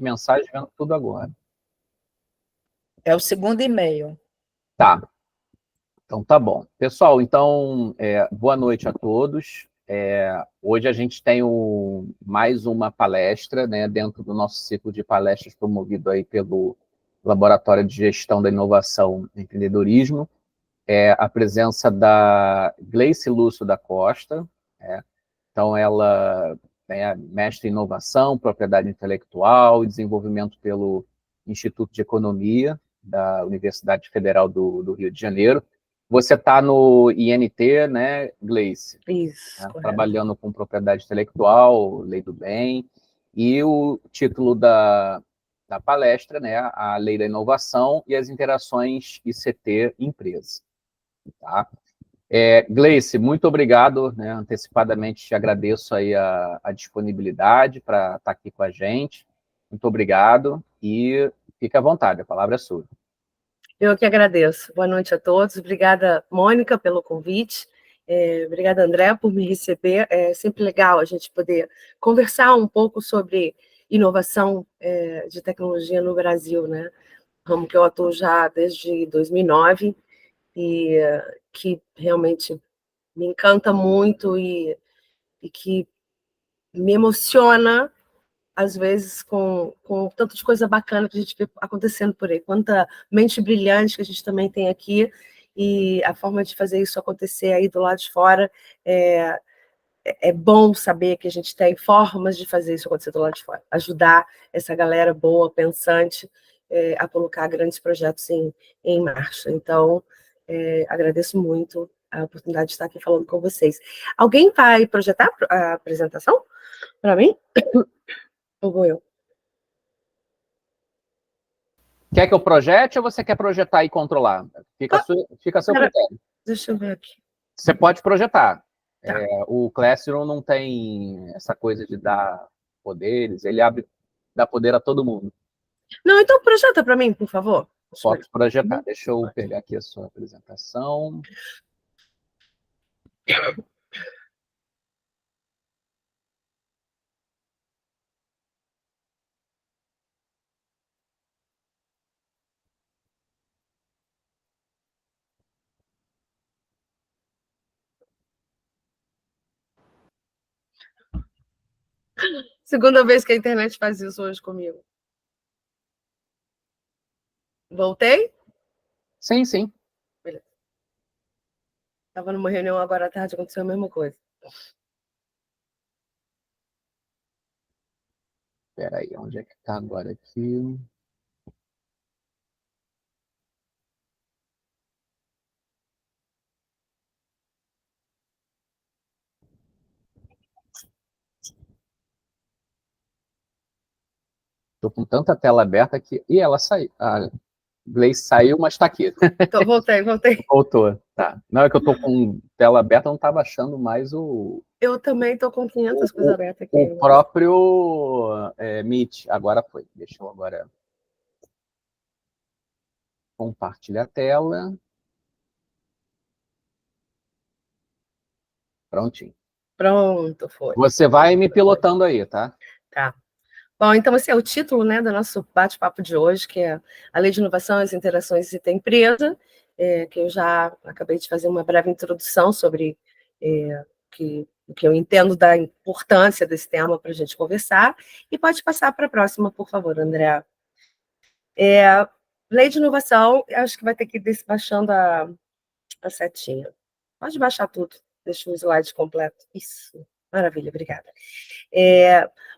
mensagens vendo tudo agora. É o segundo e-mail. Tá. Então, tá bom. Pessoal, então, boa noite a todos. Hoje a gente tem mais uma palestra, né, dentro do nosso ciclo de palestras promovido aí pelo Laboratório de Gestão da Inovação e Empreendedorismo. A presença da Gleice Lúcio da Costa. Então, ela é mestre em inovação, propriedade intelectual e desenvolvimento pelo Instituto de Economia da Universidade Federal do Rio de Janeiro. Você está no INT, né, Gleice? Isso, né? Trabalhando com propriedade intelectual, lei do bem, e o título da palestra, né, a Lei da Inovação e as interações ICT-empresa. Tá? Gleice, muito obrigado, né, antecipadamente te agradeço aí a disponibilidade para estar aqui com a gente. Muito obrigado e fique à vontade, a palavra é sua. Eu que agradeço. Boa noite a todos. Obrigada, Mônica, pelo convite. Obrigada, André, por me receber. É sempre legal a gente poder conversar um pouco sobre inovação de tecnologia no Brasil, né? Ramo que eu atuo já desde 2009 e que realmente me encanta muito e que me emociona às vezes, com tanto de coisa bacana que a gente vê acontecendo por aí, quanta mente brilhante que a gente também tem aqui, e a forma de fazer isso acontecer aí do lado de fora, é bom saber que a gente tem formas de fazer isso acontecer do lado de fora, ajudar essa galera boa, pensante, a colocar grandes projetos em marcha. Então, agradeço muito a oportunidade de estar aqui falando com vocês. Alguém vai projetar a apresentação para mim? Ou vou eu? Quer que eu projete ou você quer projetar e controlar? Fica a seu critério. Deixa eu ver aqui. Você pode projetar. Tá. O Classroom não tem essa coisa de dar poderes, ele dá poder a todo mundo. Não, então projeta para mim, por favor. Posso projetar. Deixa eu pegar aqui a sua apresentação. Segunda vez que a internet faz isso hoje comigo. Voltei? Sim, sim. Beleza. Estava numa reunião agora à tarde, aconteceu a mesma coisa. Espera aí, onde é que está agora aqui? Estou com tanta tela aberta que... Ih, ela saiu. A Gleice saiu, mas está aqui. Então, voltei. Voltou. Tá. Não, é que eu estou com tela aberta, não estava achando mais o... Eu também estou com 500 coisas abertas aqui. O próprio Meet. Agora foi. Deixa eu agora compartilhar a tela. Prontinho. Pronto, foi. Você vai me pilotando aí, tá? Tá. Bom, então esse é o título, né, do nosso bate-papo de hoje, que é a Lei de Inovação e as Interações ICT-Empresa, que eu já acabei de fazer uma breve introdução sobre o que eu entendo da importância desse tema para a gente conversar, e pode passar para a próxima, por favor, André. Lei de Inovação, acho que vai ter que ir baixando a setinha. Pode baixar tudo, deixa o slide completo. Isso, maravilha, obrigada.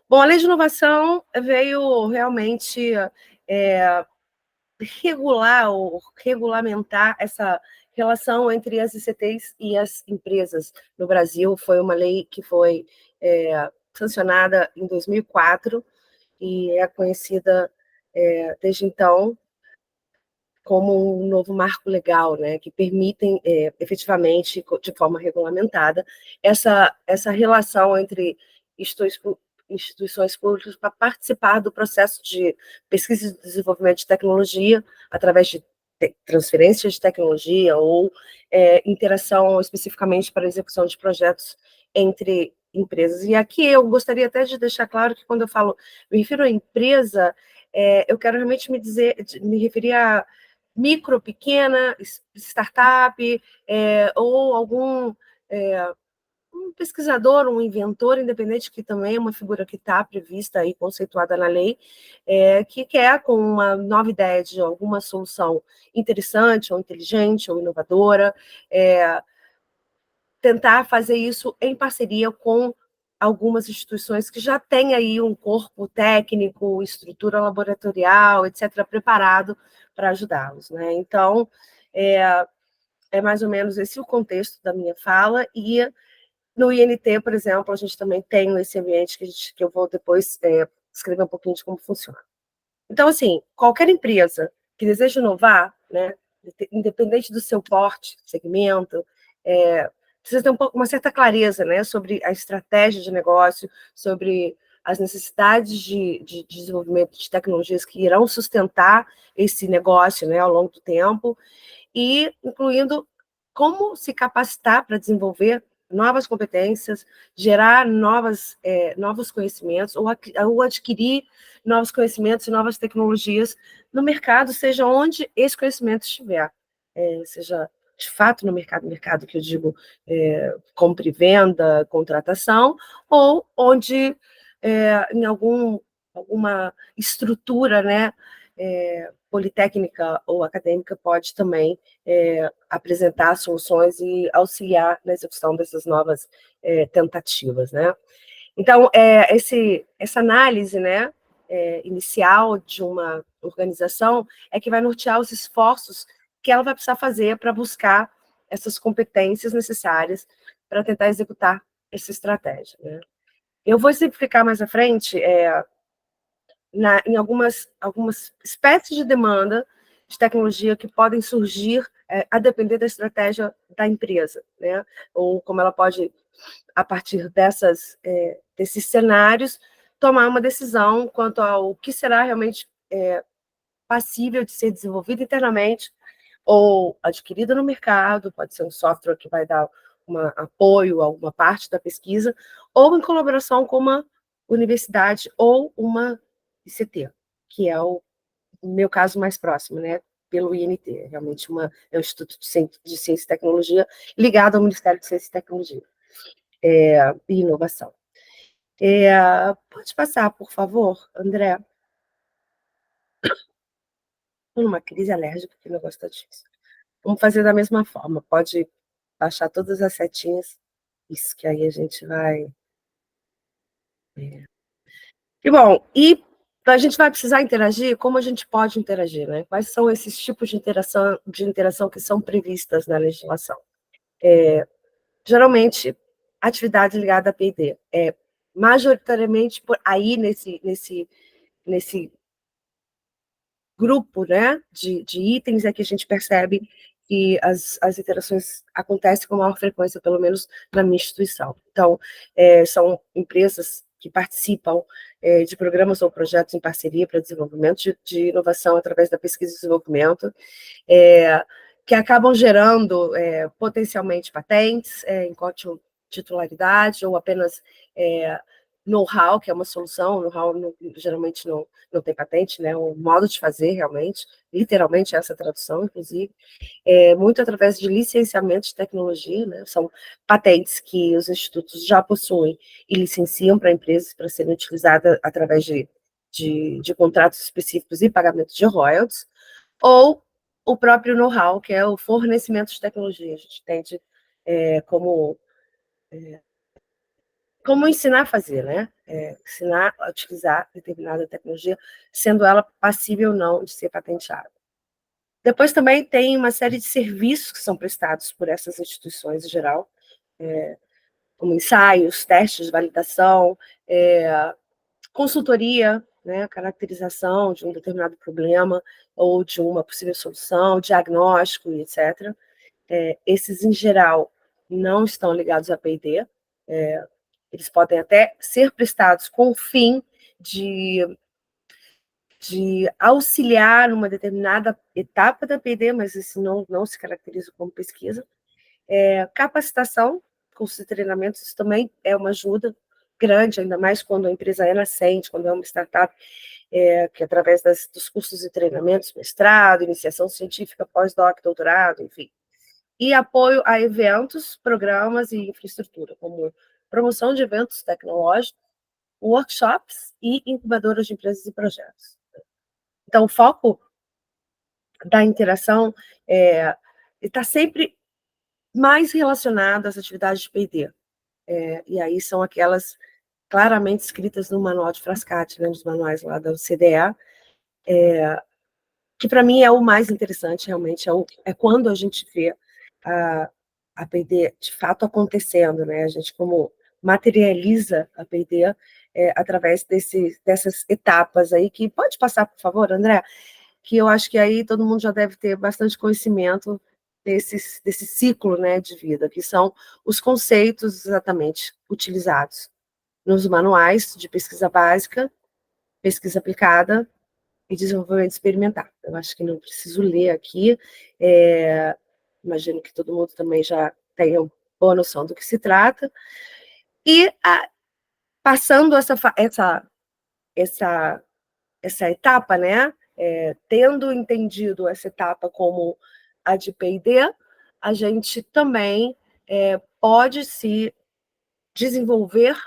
Bom, a Lei de Inovação veio realmente regular ou regulamentar essa relação entre as ICTs e as empresas no Brasil. Foi uma lei que foi sancionada em 2004 e é conhecida desde então como um novo marco legal, né, que permitem efetivamente, de forma regulamentada, essa relação entre instituições públicas para participar do processo de pesquisa e desenvolvimento de tecnologia, através de transferência de tecnologia ou interação especificamente para a execução de projetos entre empresas. E aqui eu gostaria até de deixar claro que quando eu falo, me refiro à empresa, eu quero realmente me referir a micro, pequena, startup, ou algum um pesquisador, um inventor independente, que também é uma figura que está prevista e conceituada na lei, que quer, com uma nova ideia de alguma solução interessante, ou inteligente, ou inovadora, tentar fazer isso em parceria com algumas instituições que já têm aí um corpo técnico, estrutura laboratorial, etc., preparado para ajudá-los, né? Então, é mais ou menos esse o contexto da minha fala, e no INT, por exemplo, a gente também tem esse ambiente que eu vou depois escrever um pouquinho de como funciona. Então, assim, qualquer empresa que deseja inovar, né, independente do seu porte, segmento, precisa ter uma certa clareza, né, sobre a estratégia de negócio, sobre as necessidades de desenvolvimento de tecnologias que irão sustentar esse negócio, né, ao longo do tempo, e incluindo como se capacitar para desenvolver novas competências, gerar novos conhecimentos, ou adquirir novos conhecimentos e novas tecnologias no mercado, seja onde esse conhecimento estiver, seja de fato no mercado que eu digo compra e venda, contratação, ou onde em alguma estrutura, né, politécnica ou acadêmica pode também apresentar soluções e auxiliar na execução dessas novas tentativas, né? Então, essa análise, né, inicial de uma organização é que vai nortear os esforços que ela vai precisar fazer para buscar essas competências necessárias para tentar executar essa estratégia, né? Eu vou simplificar mais à frente em algumas espécies de demanda de tecnologia que podem surgir a depender da estratégia da empresa, né? Ou como ela pode, a partir desses cenários, tomar uma decisão quanto ao que será realmente passível de ser desenvolvido internamente ou adquirido no mercado, pode ser um software que vai dar um apoio a alguma parte da pesquisa, ou em colaboração com uma universidade ou uma ICT, que é o meu caso mais próximo, né? Pelo INT, realmente é um Instituto de Ciência e Tecnologia ligado ao Ministério de Ciência e Tecnologia e Inovação. Pode passar, por favor, André? Estou numa crise alérgica, que o negócio está difícil. Vamos fazer da mesma forma, pode baixar todas as setinhas, isso, que aí a gente vai... E, bom, a gente vai precisar interagir, como a gente pode interagir, né? Quais são esses tipos de interação que são previstas na legislação? Geralmente, atividade ligada a P&D. Majoritariamente, aí nesse grupo, né, de itens é que a gente percebe que as interações acontecem com maior frequência, pelo menos na minha instituição. Então, são empresas que participam de programas ou projetos em parceria para desenvolvimento de inovação através da pesquisa e desenvolvimento, que acabam gerando potencialmente patentes em titularidade ou apenas know-how, que é uma solução. Know-how geralmente não tem patente, né? O modo de fazer, realmente, literalmente essa tradução, inclusive, muito através de licenciamento de tecnologia, né? São patentes que os institutos já possuem e licenciam para empresas para serem utilizadas através de contratos específicos e pagamento de royalties, ou o próprio know-how, que é o fornecimento de tecnologia. A gente entende como ensinar a fazer, né? Ensinar a utilizar determinada tecnologia, sendo ela passível ou não de ser patenteada. Depois também tem uma série de serviços que são prestados por essas instituições em geral, como ensaios, testes de validação, consultoria, né, caracterização de um determinado problema ou de uma possível solução, diagnóstico, etc. Esses, em geral, não estão ligados a P&D, eles podem até ser prestados com o fim de auxiliar uma determinada etapa da P&D, mas isso não se caracteriza como pesquisa. Capacitação, cursos e treinamentos, isso também é uma ajuda grande, ainda mais quando a empresa é nascente, quando é uma startup, que através dos cursos e treinamentos, mestrado, iniciação científica, pós-doc, doutorado, enfim. E apoio a eventos, programas e infraestrutura, como promoção de eventos tecnológicos, workshops e incubadoras de empresas e projetos. Então, o foco da interação está sempre mais relacionado às atividades de P&D. E aí são aquelas claramente escritas no manual de Frascati, né, nos manuais lá da CDA, que para mim é o mais interessante, realmente, é quando a gente vê a P&D de fato acontecendo, né? A gente como materializa a P&D através dessas etapas aí, que pode passar, por favor, André, que eu acho que aí todo mundo já deve ter bastante conhecimento desse ciclo, né, de vida, que são os conceitos exatamente utilizados nos manuais de pesquisa básica, pesquisa aplicada e desenvolvimento experimental. Eu acho que não preciso ler aqui, imagino que todo mundo também já tenha boa noção do que se trata, e passando essa etapa, né, tendo entendido essa etapa como a de P&D, a gente também pode se desenvolver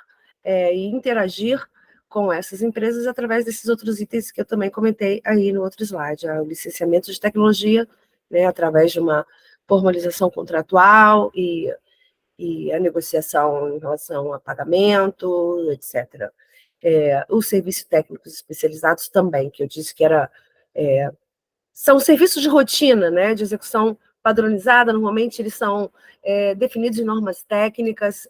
e interagir com essas empresas através desses outros itens que eu também comentei aí no outro slide, o licenciamento de tecnologia, né, através de uma formalização contratual e a negociação em relação a pagamento, etc. Os serviços técnicos especializados também, que eu disse que são serviços de rotina, né, de execução padronizada, normalmente eles são definidos em normas técnicas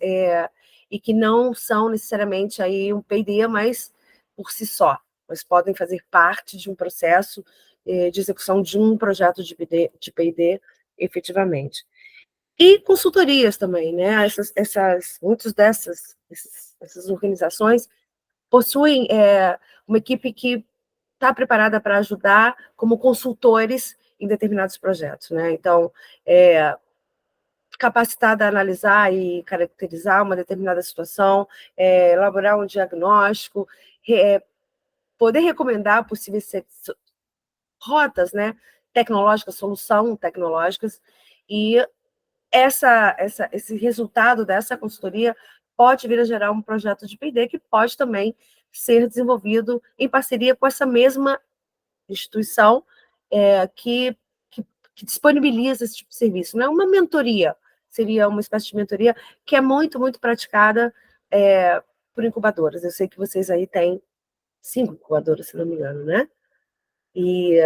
e que não são necessariamente aí um P&D, mas por si só, mas podem fazer parte de um processo de execução de um projeto de P&D efetivamente. E consultorias também, né? Muitas essas organizações possuem uma equipe que está preparada para ajudar como consultores em determinados projetos, né? Então, capacitada a analisar e caracterizar uma determinada situação, elaborar um diagnóstico, poder recomendar possíveis rotas, né? Tecnológicas, solução tecnológicas, e esse resultado dessa consultoria pode vir a gerar um projeto de P&D que pode também ser desenvolvido em parceria com essa mesma instituição que disponibiliza esse tipo de serviço. Não é uma mentoria, seria uma espécie de mentoria que é muito, muito praticada por incubadoras. Eu sei que vocês aí têm 5 incubadoras, se não me engano, né? E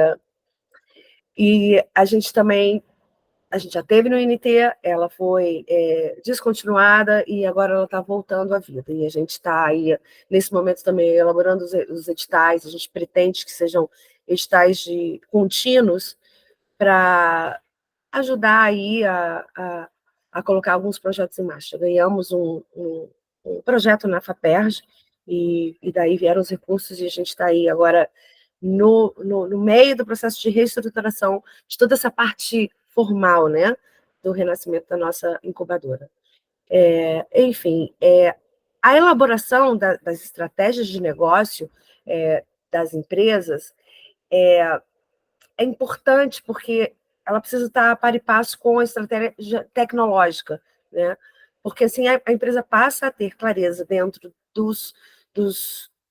a gente também já teve no INT, ela foi descontinuada e agora ela está voltando à vida. E a gente está aí, nesse momento, também elaborando os editais, a gente pretende que sejam editais contínuos para ajudar aí a colocar alguns projetos em marcha. Ganhamos um projeto na FAPERJ e daí vieram os recursos e a gente está aí agora no meio do processo de reestruturação de toda essa parte formal, né, do renascimento da nossa incubadora. Enfim, a elaboração das estratégias de negócio das empresas é importante porque ela precisa estar a par e passo com a estratégia tecnológica, né? Porque assim a empresa passa a ter clareza dentro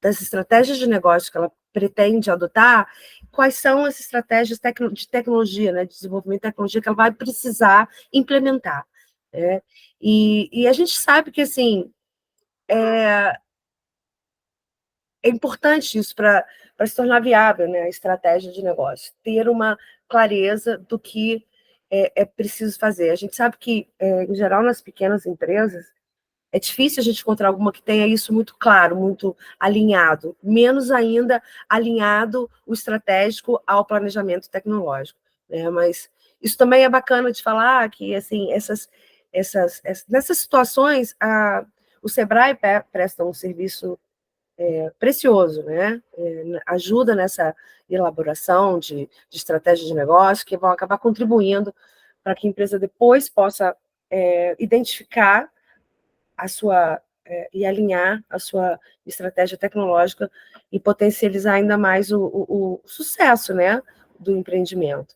das estratégias de negócio que ela pretende adotar, quais são as estratégias de tecnologia, né, de desenvolvimento de tecnologia que ela vai precisar implementar, né? E a gente sabe que assim é importante isso para se tornar viável, né, a estratégia de negócio, ter uma clareza do que é preciso fazer. A gente sabe que, em geral, nas pequenas empresas, é difícil a gente encontrar alguma que tenha isso muito claro, muito alinhado, menos ainda alinhado o estratégico ao planejamento tecnológico, né? Mas isso também é bacana de falar que, assim, nessas situações, o Sebrae presta um serviço precioso, né? Ajuda nessa elaboração de estratégias de negócio que vão acabar contribuindo para que a empresa depois possa identificar e alinhar a sua estratégia tecnológica e potencializar ainda mais o sucesso, né, do empreendimento.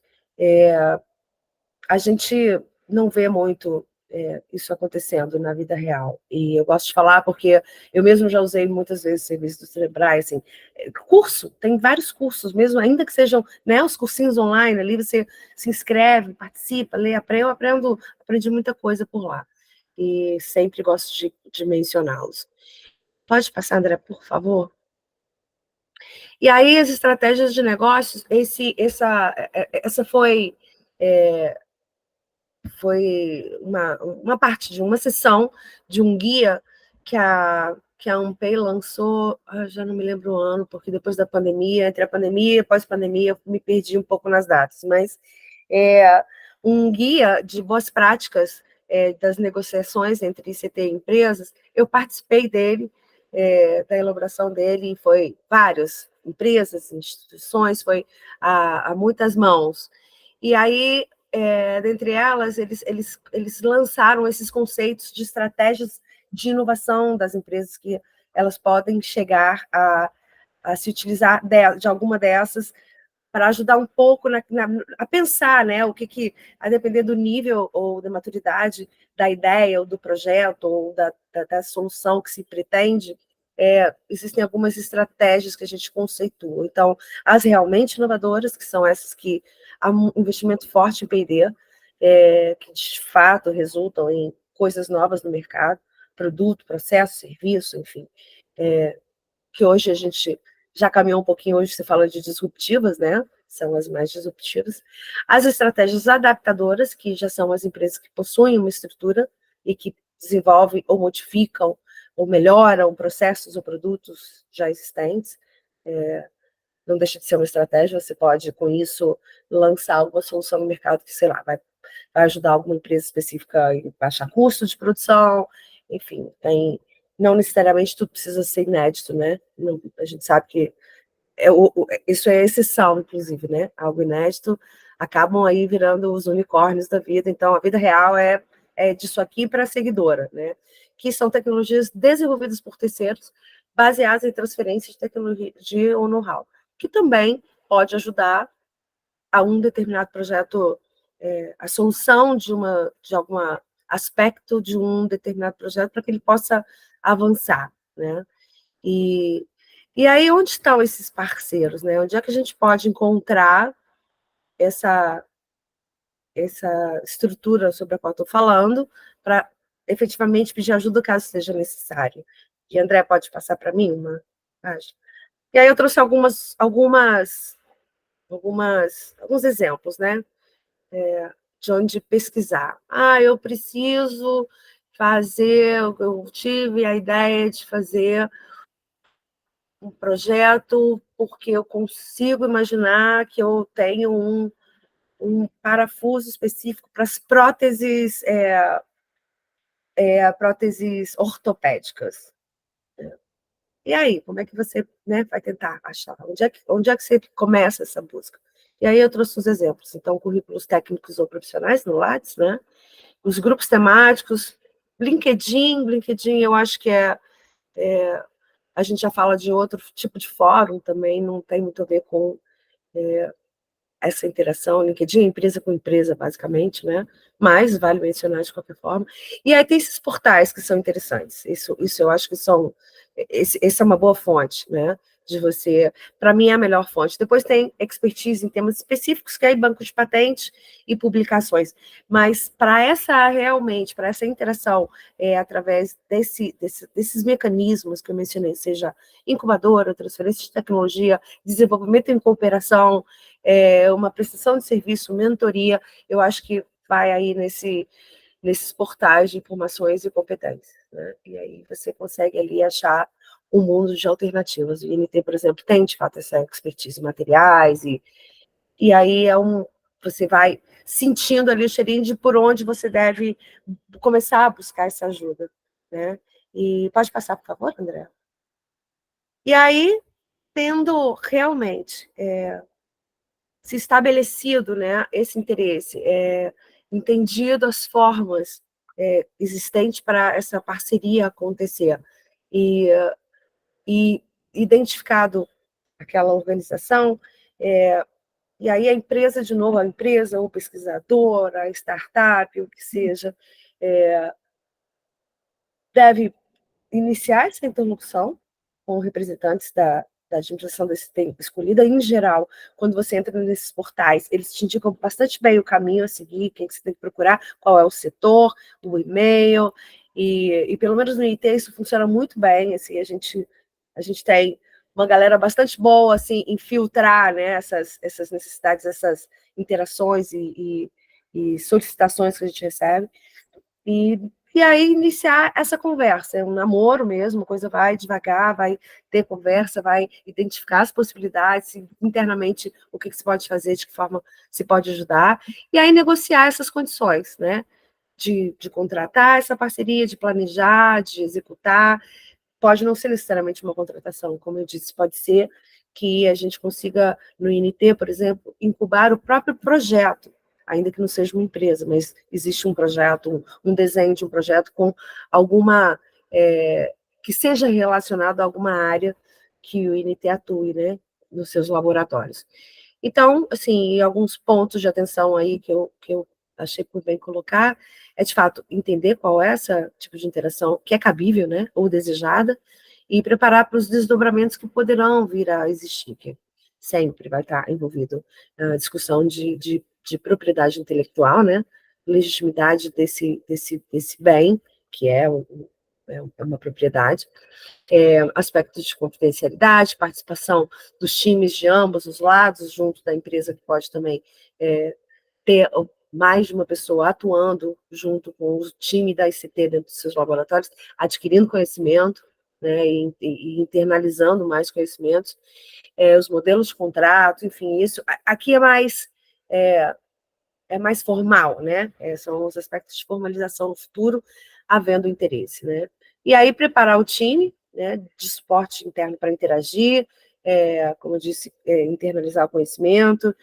A gente não vê muito isso acontecendo na vida real. E eu gosto de falar porque eu mesmo já usei muitas vezes serviço do Sebrae, assim, curso, tem vários cursos, mesmo ainda que sejam, né, os cursinhos online, ali você se inscreve, participa, lê, aprende, aprendi muita coisa por lá. E sempre gosto de mencioná-los. Pode passar, André, por favor? E aí, as estratégias de negócios, essa foi uma parte de uma sessão de um guia que a Ampay lançou, já não me lembro o ano, porque depois da pandemia, entre a pandemia e pós-pandemia, eu me perdi um pouco nas datas, mas um guia de boas práticas das negociações entre ICT e empresas. Eu participei dele, da elaboração dele, foi várias empresas, instituições, foi a muitas mãos. E aí, dentre elas, eles lançaram esses conceitos de estratégias de inovação das empresas que elas podem chegar a se utilizar de alguma dessas para ajudar um pouco a pensar, né, a depender do nível ou da maturidade da ideia ou do projeto ou da solução que se pretende, existem algumas estratégias que a gente conceitua. Então, as realmente inovadoras, que são essas que há um investimento forte em P&D, que de fato resultam em coisas novas no mercado, produto, processo, serviço, enfim, que hoje a gente já caminhou um pouquinho, hoje você fala de disruptivas, né? São as mais disruptivas. As estratégias adaptadoras, que já são as empresas que possuem uma estrutura e que desenvolvem ou modificam ou melhoram processos ou produtos já existentes. Não deixa de ser uma estratégia, você pode, com isso, lançar alguma solução no mercado que, sei lá, vai ajudar alguma empresa específica a baixar custo de produção, enfim, não necessariamente tudo precisa ser inédito, né? A gente sabe que isso é exceção, inclusive, né? Algo inédito, acabam aí virando os unicórnios da vida. Então, a vida real é disso aqui para a seguidora, né? Que são tecnologias desenvolvidas por terceiros, baseadas em transferência de tecnologia ou know-how, que também pode ajudar a um determinado projeto, a solução de algum aspecto de um determinado projeto para que ele possa avançar, né? E aí, onde estão esses parceiros, né? Onde é que a gente pode encontrar essa estrutura sobre a qual estou falando, para efetivamente pedir ajuda caso seja necessário? E André, pode passar para mim uma página? E aí eu trouxe alguns exemplos, né? De onde pesquisar. Eu preciso eu tive a ideia de fazer um projeto porque eu consigo imaginar que eu tenho um parafuso específico para as próteses, próteses ortopédicas. E aí, como é que você, né, vai tentar achar? Onde é que você começa essa busca? E aí eu trouxe os exemplos. Então, currículos técnicos ou profissionais no Lattes, né? Os grupos temáticos, LinkedIn eu acho que a gente já fala de outro tipo de fórum também, não tem muito a ver com essa interação, LinkedIn, empresa com empresa, basicamente, né? Mas vale mencionar de qualquer forma. E aí tem esses portais que são interessantes. Isso eu acho que esse é uma boa fonte, né? De você, para mim é a melhor fonte. Depois tem expertise em temas específicos, que é banco de patentes e publicações. Mas para essa interação, através desses mecanismos que eu mencionei, seja incubadora, transferência de tecnologia, desenvolvimento em cooperação, uma prestação de serviço, mentoria, eu acho que vai aí nesses portais de informações e competências, né? E aí você consegue ali achar um mundo de alternativas. O INT, por exemplo, tem, de fato, essa expertise em materiais, e aí você vai sentindo ali o cheirinho de por onde você deve começar a buscar essa ajuda, né? E pode passar, por favor, André? E aí, tendo realmente se estabelecido, né, esse interesse, entendido as formas existente para essa parceria acontecer. E identificado aquela organização, e aí a empresa, de novo, a empresa, o pesquisador, a startup, o que seja, deve iniciar essa interlocução com representantes da administração desse tempo escolhida. Em geral, quando você entra nesses portais, eles te indicam bastante bem o caminho a seguir, quem que você tem que procurar, qual é o setor, o e-mail, e pelo menos no IT isso funciona muito bem, assim, a gente tem uma galera bastante boa assim, em filtrar, né, essas necessidades, essas interações e solicitações que a gente recebe, e aí iniciar essa conversa, é um namoro mesmo, a coisa vai devagar, vai ter conversa, vai identificar as possibilidades, internamente o que se pode fazer, de que forma se pode ajudar, e aí negociar essas condições, né, de contratar essa parceria, de planejar, de executar. Pode não ser necessariamente uma contratação, como eu disse, pode ser que a gente consiga, no INT, por exemplo, incubar o próprio projeto, ainda que não seja uma empresa, mas existe um projeto, um desenho de um projeto com alguma, que seja relacionado a alguma área que o INT atue, né, nos seus laboratórios. Então, assim, alguns pontos de atenção aí que eu achei por bem colocar, de fato, entender qual é esse tipo de interação que é cabível, né, ou desejada, e preparar para os desdobramentos que poderão vir a existir, que sempre vai estar envolvido a discussão de propriedade intelectual, né, legitimidade desse bem, que é uma propriedade, aspectos de confidencialidade, participação dos times de ambos os lados, junto da empresa, que pode também ter mais de uma pessoa atuando junto com o time da ICT dentro dos seus laboratórios, adquirindo conhecimento, né, e internalizando mais conhecimentos, os modelos de contrato, enfim, isso aqui é mais formal, né? São os aspectos de formalização no futuro, havendo interesse, né? E aí preparar o time, né, de suporte interno para interagir, como eu disse, internalizar o conhecimento,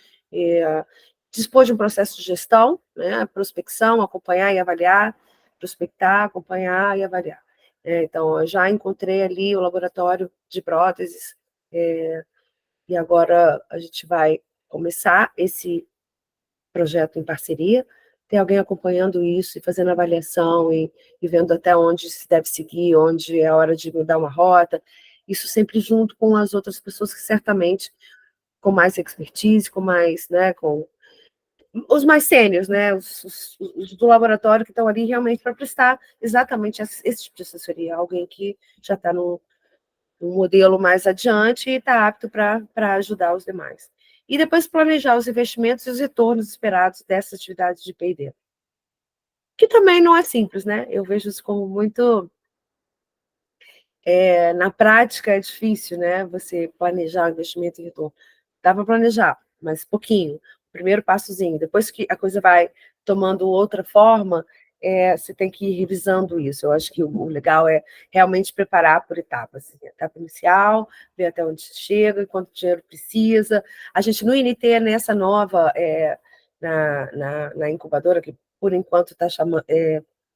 dispor de um processo de gestão, né, prospecção, acompanhar e avaliar, prospectar, acompanhar e avaliar. Então, eu já encontrei ali o laboratório de próteses, e agora a gente vai começar esse projeto em parceria, ter alguém acompanhando isso e fazendo avaliação e vendo até onde se deve seguir, onde é a hora de mudar uma rota, isso sempre junto com as outras pessoas que certamente com mais expertise, com mais, né, com os mais sêniores, né, os do laboratório que estão ali realmente para prestar exatamente esse tipo de assessoria, alguém que já está no modelo mais adiante e está apto para ajudar os demais. E depois planejar os investimentos e os retornos esperados dessas atividades de P&D. Que também não é simples, né? Eu vejo isso como muito... na prática é difícil, né? Você planejar o investimento e retorno. Dá para planejar, mas pouquinho. Primeiro passozinho. Depois que a coisa vai tomando outra forma, você tem que ir revisando isso. Eu acho que o legal é realmente preparar por etapas. Assim, etapa inicial, ver até onde chega, quanto dinheiro precisa. A gente, no INT, nessa nova, na incubadora, que por enquanto é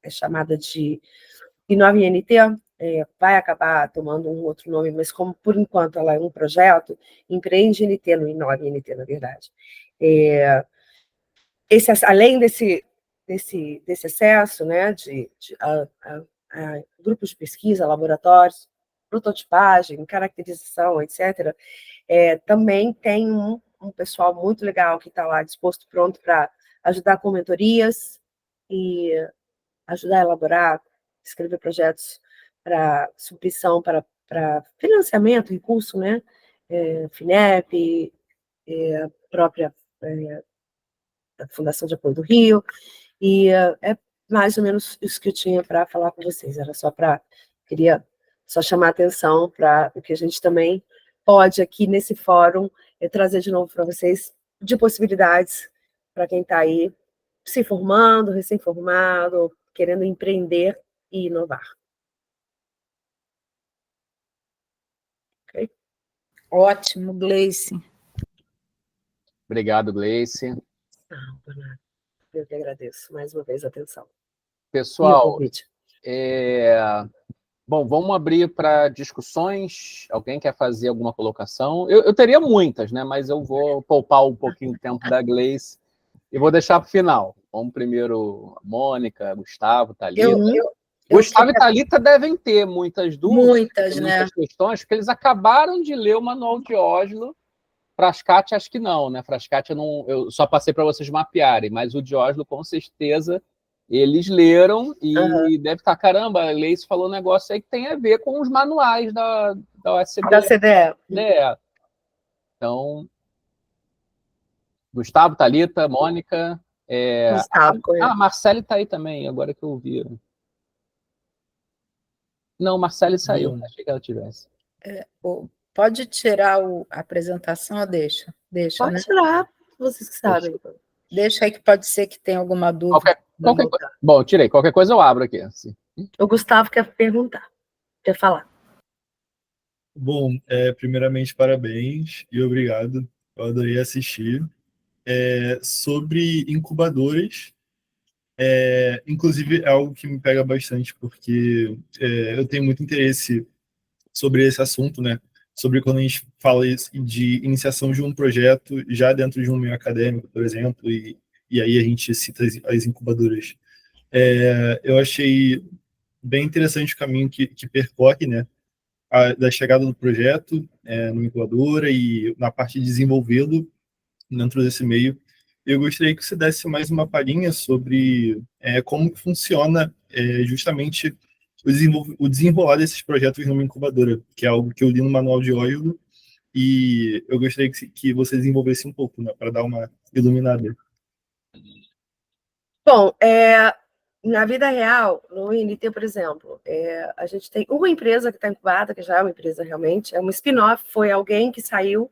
chamada de Inove INT, vai acabar tomando um outro nome, mas como por enquanto ela é um projeto, Empreende INT, no Inove INT, na verdade. Além desse acesso, né, a grupos de pesquisa, laboratórios, prototipagem, caracterização, etc., também tem um pessoal muito legal que está lá disposto, pronto para ajudar com mentorias e ajudar a elaborar, escrever projetos para submissão, para financiamento, recurso, né? FINEP, a própria a Fundação de Apoio do Rio, e é mais ou menos isso que eu tinha para falar com vocês, era só queria só chamar a atenção para o que a gente também pode aqui nesse fórum trazer de novo para vocês de possibilidades para quem está aí se formando, recém-formado, querendo empreender e inovar. Okay? Ótimo, Gleice. Obrigado, Gleice. Eu que agradeço mais uma vez a atenção. Pessoal, bom, vamos abrir para discussões. Alguém quer fazer alguma colocação? Eu teria muitas, né? Mas eu vou poupar um pouquinho o tempo da Gleice e vou deixar para o final. Vamos primeiro, Mônica, Gustavo, Thalita. Gustavo e Thalita devem ter muitas dúvidas, muitas questões, porque eles acabaram de ler o Manual de Oslo. Frascati, acho que não, né? Frascati eu só passei para vocês mapearem, mas o de Oslo, com certeza, eles leram e deve estar, caramba, a Gleice falou um negócio aí que tem a ver com os manuais da OSCE. Da CDE. Então, Gustavo, Thalita, Mônica. Gustavo, a Marcele está aí também, agora que eu vi. Não, Marcele saiu, achei que ela tivesse. Pode tirar a apresentação ou deixa? Deixa, pode tirar, vocês que sabem. Deixa aí que pode ser que tenha alguma dúvida. Bom, eu tirei. Qualquer coisa eu abro aqui. Assim. O Gustavo quer perguntar, quer falar. Bom, primeiramente, parabéns e obrigado. Eu adorei assistir. Sobre incubadoras, inclusive é algo que me pega bastante, porque eu tenho muito interesse sobre esse assunto, né? Sobre quando a gente fala de iniciação de um projeto já dentro de um meio acadêmico, por exemplo, e aí a gente cita as incubadoras. Eu achei bem interessante o caminho que percorre, né? Da chegada do projeto no incubadora e na parte de desenvolvê-lo dentro desse meio. Eu gostaria que você desse mais uma palhinha sobre como que funciona justamente o desenrolar desses projetos numa incubadora, que é algo que eu li no Manual de Oslo, e eu gostaria que você desenvolvesse um pouco, né, para dar uma iluminada. Bom, na vida real, no INT, por exemplo, a gente tem uma empresa que está incubada, que já é uma empresa realmente, é uma spin-off, foi alguém que saiu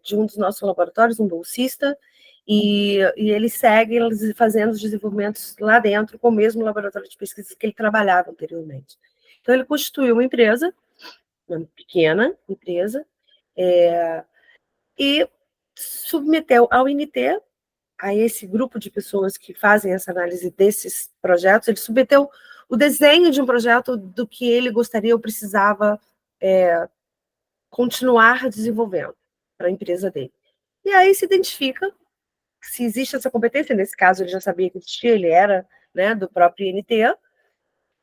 de um dos nossos laboratórios, um bolsista, e ele segue fazendo os desenvolvimentos lá dentro com o mesmo laboratório de pesquisa que ele trabalhava anteriormente. Então, ele constituiu uma empresa, uma pequena empresa, e submeteu ao INT, a esse grupo de pessoas que fazem essa análise desses projetos, ele submeteu o desenho de um projeto do que ele gostaria ou precisava continuar desenvolvendo para a empresa dele. E aí se identifica se existe essa competência, nesse caso ele já sabia que existia, ele era, né, do próprio INT,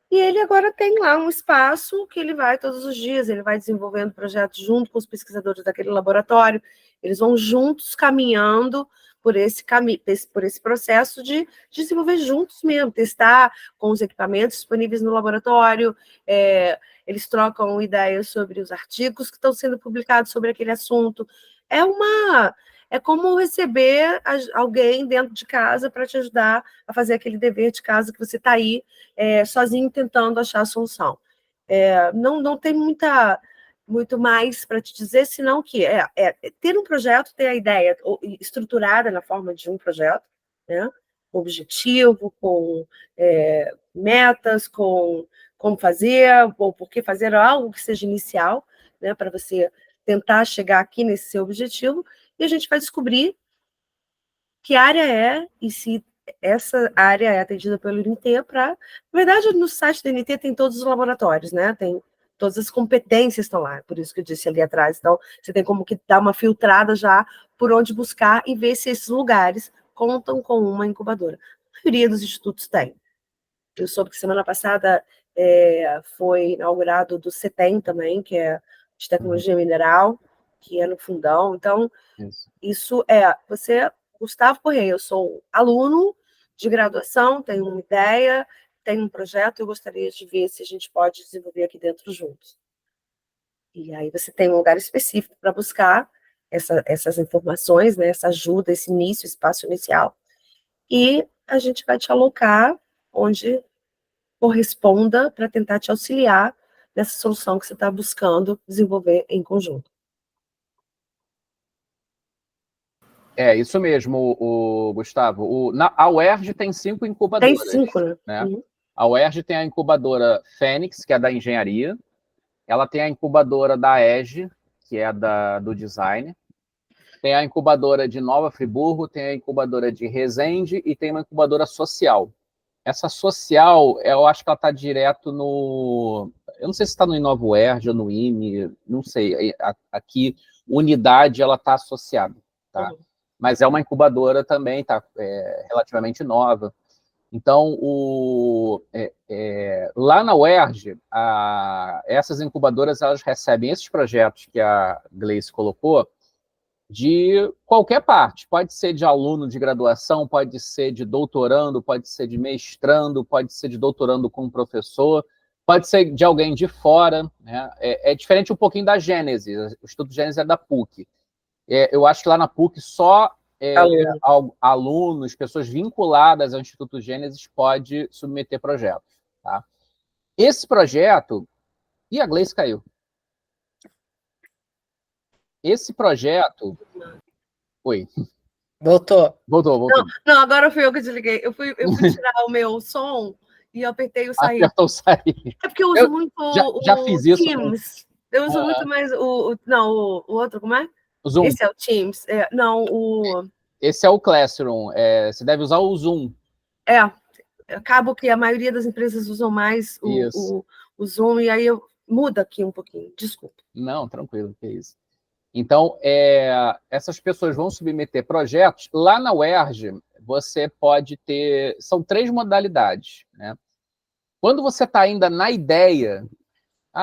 e ele agora tem lá um espaço que ele vai todos os dias, ele vai desenvolvendo projetos junto com os pesquisadores daquele laboratório, eles vão juntos caminhando por esse processo de desenvolver juntos mesmo, testar com os equipamentos disponíveis no laboratório, eles trocam ideias sobre os artigos que estão sendo publicados sobre aquele assunto. É como receber alguém dentro de casa para te ajudar a fazer aquele dever de casa que você está aí sozinho tentando achar a solução. Não tem muito mais para te dizer, senão que ter um projeto, ter a ideia estruturada na forma de um projeto, né? Objetivo, com metas, com como fazer, ou por que fazer algo que seja inicial, né? Para você tentar chegar aqui nesse seu objetivo, e a gente vai descobrir que área e se essa área é atendida pelo INT na verdade, no site do INT tem todos os laboratórios, né? Tem todas as competências estão lá, por isso que eu disse ali atrás. Então, você tem como que dar uma filtrada já por onde buscar e ver se esses lugares contam com uma incubadora. A maioria dos institutos tem. Eu soube que semana passada foi inaugurado do CETEM também, que é de tecnologia mineral, que é no Fundão. Então, isso Gustavo Correia, eu sou aluno de graduação, tenho uma ideia, tenho um projeto, eu gostaria de ver se a gente pode desenvolver aqui dentro juntos. E aí você tem um lugar específico para buscar essas informações, né, essa ajuda, esse início, esse passo inicial, e a gente vai te alocar onde corresponda para tentar te auxiliar nessa solução que você está buscando desenvolver em conjunto. Isso mesmo, Gustavo. A UERJ tem 5 incubadoras. Tem 5, né? Uhum. A UERJ tem a incubadora Fênix, que é da engenharia. Ela tem a incubadora da EGE, que é do design. Tem a incubadora de Nova Friburgo, tem a incubadora de Resende e tem uma incubadora social. essa social, eu acho que ela está direto no... Eu não sei se está no InovaUERJ ou no IME, não sei. Aqui, unidade, ela está associada, tá? Mas é uma incubadora também, tá? Relativamente nova. Então, lá na UERJ, essas incubadoras elas recebem esses projetos que a Gleice colocou de qualquer parte. Pode ser de aluno de graduação, pode ser de doutorando, pode ser de mestrando, pode ser de doutorando com professor, pode ser de alguém de fora, né? É diferente um pouquinho da Gênesis. O Instituto Gênesis é da PUC. Eu acho que lá na PUC só alunos, pessoas vinculadas ao Instituto Gênesis pode submeter projetos. Tá? Esse projeto... Ih, a Gleice caiu. Esse projeto... Oi. Voltou. Voltou. Não, agora fui eu que desliguei. Eu fui tirar o meu som e eu apertei o sair. Apertou o sair. É porque eu uso muito já fiz isso. Teams. Eu uso muito mais o outro, como é? O Zoom. Esse é o Teams. Esse é o Classroom. Você deve usar o Zoom. Acabo que a maioria das empresas usam mais o Zoom, e aí muda aqui um pouquinho. Desculpa. Não, tranquilo, que é isso. Então, essas pessoas vão submeter projetos. Lá na UERJ, você pode ter... São 3 modalidades, né? Quando você está ainda na ideia...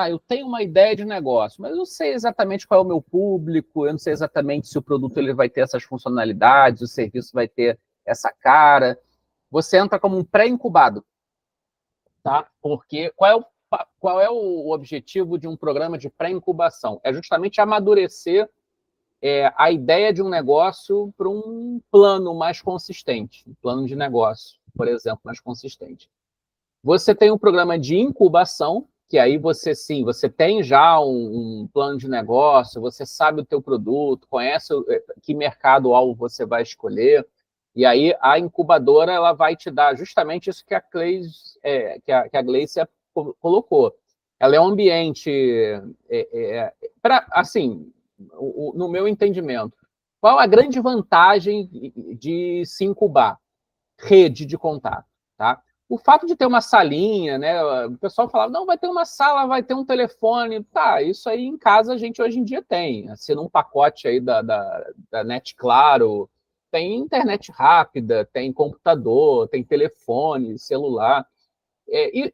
eu tenho uma ideia de negócio, mas eu não sei exatamente qual é o meu público, eu não sei exatamente se o produto ele vai ter essas funcionalidades, o serviço vai ter essa cara. Você entra como um pré-incubado, tá? Porque qual é o objetivo de um programa de pré-incubação? É justamente amadurecer a ideia de um negócio para um plano mais consistente, um plano de negócio, por exemplo, mais consistente. Você tem um programa de incubação, que aí você tem já um plano de negócio, você sabe o teu produto, conhece que mercado-alvo você vai escolher, e aí a incubadora ela vai te dar justamente isso que a Gleice colocou. Ela é um ambiente, no meu entendimento, qual a grande vantagem de se incubar? Rede de contato, tá? O fato de ter uma salinha, né? O pessoal falava, não, vai ter uma sala, vai ter um telefone. Tá, isso aí em casa a gente hoje em dia tem. Assina um pacote aí da Net Claro, tem internet rápida, tem computador, tem telefone, celular.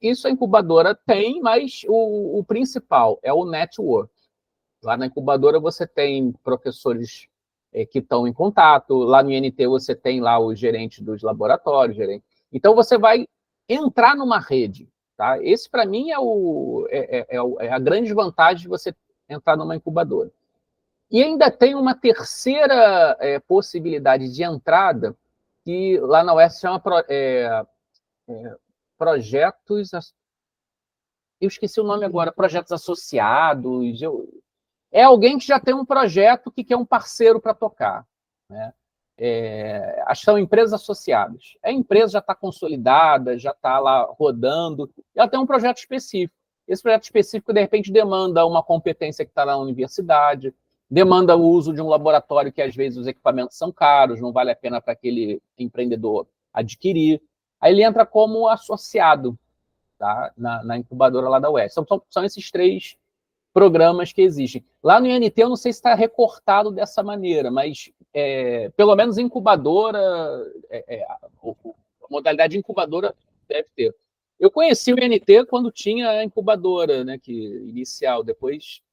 Isso a incubadora tem, mas o principal é o network. Lá na incubadora você tem professores que estão em contato, lá no INT você tem lá o gerente dos laboratórios, Então você vai entrar numa rede, tá? Esse para mim é a grande vantagem de você entrar numa incubadora. E ainda tem uma terceira possibilidade de entrada que lá na UES chama projetos... Eu esqueci o nome agora, projetos associados. É alguém que já tem um projeto que quer um parceiro para tocar, né? São empresas associadas. A empresa já está consolidada, já está lá rodando, ela tem um projeto específico. Esse projeto específico, de repente, demanda uma competência que está na universidade, demanda o uso de um laboratório que, às vezes, os equipamentos são caros, não vale a pena para aquele empreendedor adquirir. Aí ele entra como associado, tá? na incubadora lá da UES. São esses 3 programas que existem. Lá no INT, eu não sei se está recortado dessa maneira, mas pelo menos incubadora, a modalidade incubadora deve ter. Eu conheci o INT quando tinha a incubadora, né, inicial. Depois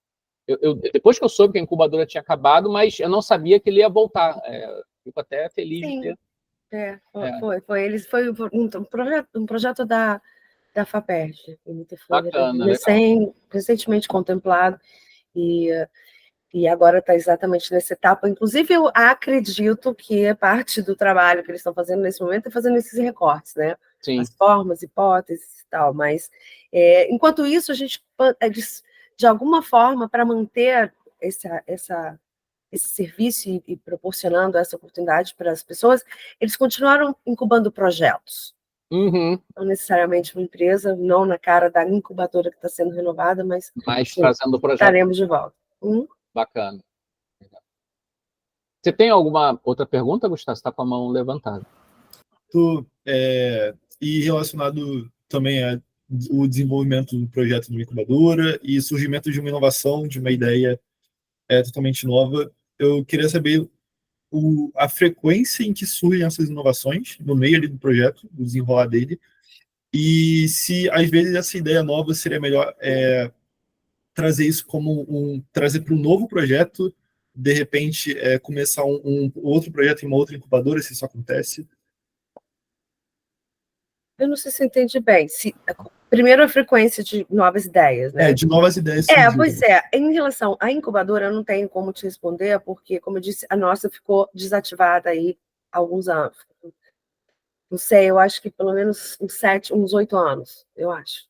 que eu soube que a incubadora tinha acabado, mas eu não sabia que ele ia voltar. Fico até feliz de ter. Foi um projeto da FAPERJ. Ele foi Bacana, recentemente contemplado e agora está exatamente nessa etapa. Inclusive, eu acredito que é parte do trabalho que eles estão fazendo nesse momento, é fazendo esses recortes, né? Sim. As formas, hipóteses e tal. Mas, enquanto isso, a gente, de alguma forma, para manter esse serviço e proporcionando essa oportunidade para as pessoas, eles continuaram incubando projetos. Uhum. Não necessariamente uma empresa, não na cara da incubadora que está sendo renovada, mas trazendo o projeto. Estaremos de volta. Bacana. Você tem alguma outra pergunta, Gustavo? Você está com a mão levantada. e relacionado também o desenvolvimento do projeto de uma incubadora e surgimento de uma inovação, de uma ideia totalmente nova. Eu queria saber a frequência em que surgem essas inovações no meio ali do projeto, do desenrolar dele, e se às vezes essa ideia nova seria melhor trazer isso como trazer para um novo projeto, de repente começar um outro projeto em uma outra incubadora, se isso acontece. Eu não sei se eu entendi bem. Primeiro, a frequência de novas ideias, né? De novas ideias. Pois é. Em relação à incubadora, eu não tenho como te responder, porque, como eu disse, a nossa ficou desativada aí há alguns anos. Não sei, eu acho que pelo menos uns 8 anos, eu acho.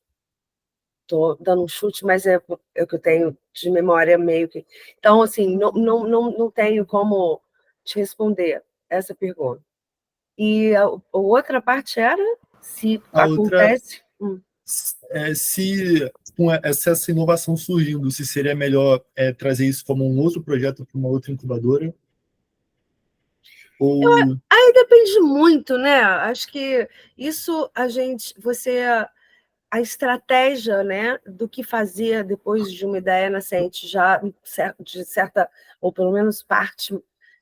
Estou dando um chute, mas é o que eu tenho de memória meio que... Então, assim, não tenho como te responder essa pergunta. E a outra parte era se acontece... Se com essa inovação surgindo, se seria melhor trazer isso como um outro projeto para uma outra incubadora? Aí depende muito, né? Acho que isso a estratégia, né, do que fazer depois de uma ideia nascente já de certa, ou pelo menos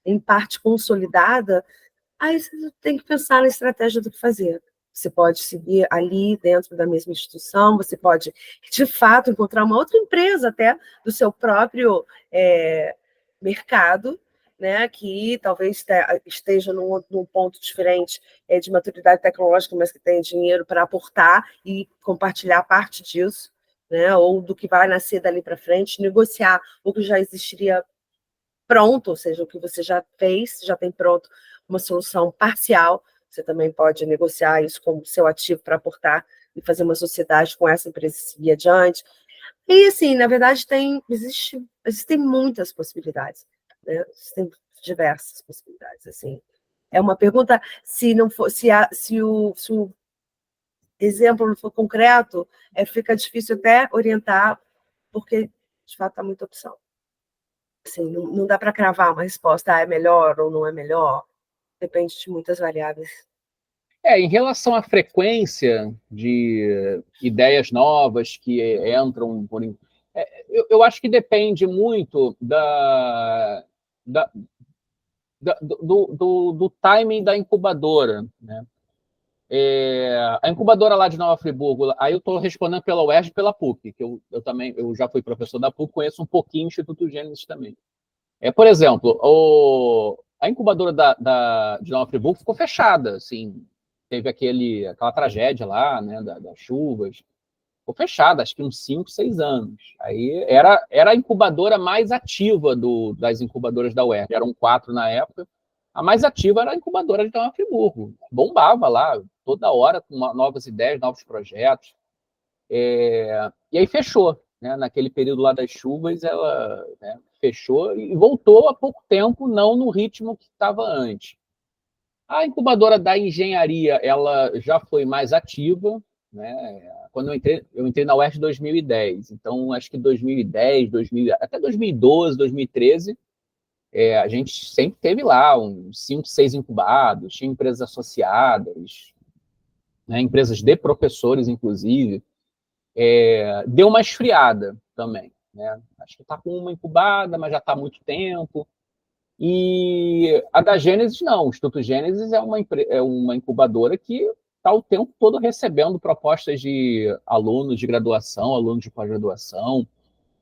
em parte consolidada, aí você tem que pensar na estratégia do que fazer. Você pode seguir ali dentro da mesma instituição, você pode, de fato, encontrar uma outra empresa até do seu próprio mercado, né, que talvez esteja num ponto diferente de maturidade tecnológica, mas que tenha dinheiro para aportar e compartilhar parte disso, né, ou do que vai nascer dali para frente, negociar o que já existiria pronto, ou seja, o que você já fez, já tem pronto uma solução parcial, você também pode negociar isso como seu ativo para aportar e fazer uma sociedade com essa empresa e seguir adiante. E, assim, na verdade, existem muitas possibilidades, né? Existem diversas possibilidades, assim. É uma pergunta, se o exemplo não for concreto, fica difícil até orientar, porque, de fato, há muita opção. Assim, não dá para cravar uma resposta, é melhor ou não é melhor, depende de muitas variáveis. Em relação à frequência de ideias novas que entram por... eu acho que depende muito do timing da incubadora, né? A incubadora lá de Nova Friburgo, aí eu estou respondendo pela UERJ e pela PUC, que eu também já fui professor da PUC, conheço um pouquinho o Instituto Gênesis também. Por exemplo, a incubadora de Nova Friburgo ficou fechada, assim, teve aquela tragédia lá, né, das chuvas, ficou fechada, acho que uns 5, 6 anos. Aí era a incubadora mais ativa das incubadoras da UERJ, eram 4 na época, a mais ativa era a incubadora de Nova Friburgo, bombava lá, toda hora, com novas ideias, novos projetos, e aí fechou, né? Naquele período lá das chuvas, ela, né, fechou e voltou há pouco tempo, não no ritmo que estava antes. A incubadora da engenharia, ela já foi mais ativa, né? Quando eu entrei na UERJ em 2010, então acho que 2010, até 2012, 2013, a gente sempre teve lá uns 5, 6 incubados, tinha empresas associadas, né, empresas de professores, inclusive. Deu uma esfriada também, né? Acho que está com uma incubada, mas já está há muito tempo. E a da Gênesis, não. O Instituto Gênesis é uma incubadora que está o tempo todo recebendo propostas de alunos de graduação, alunos de pós-graduação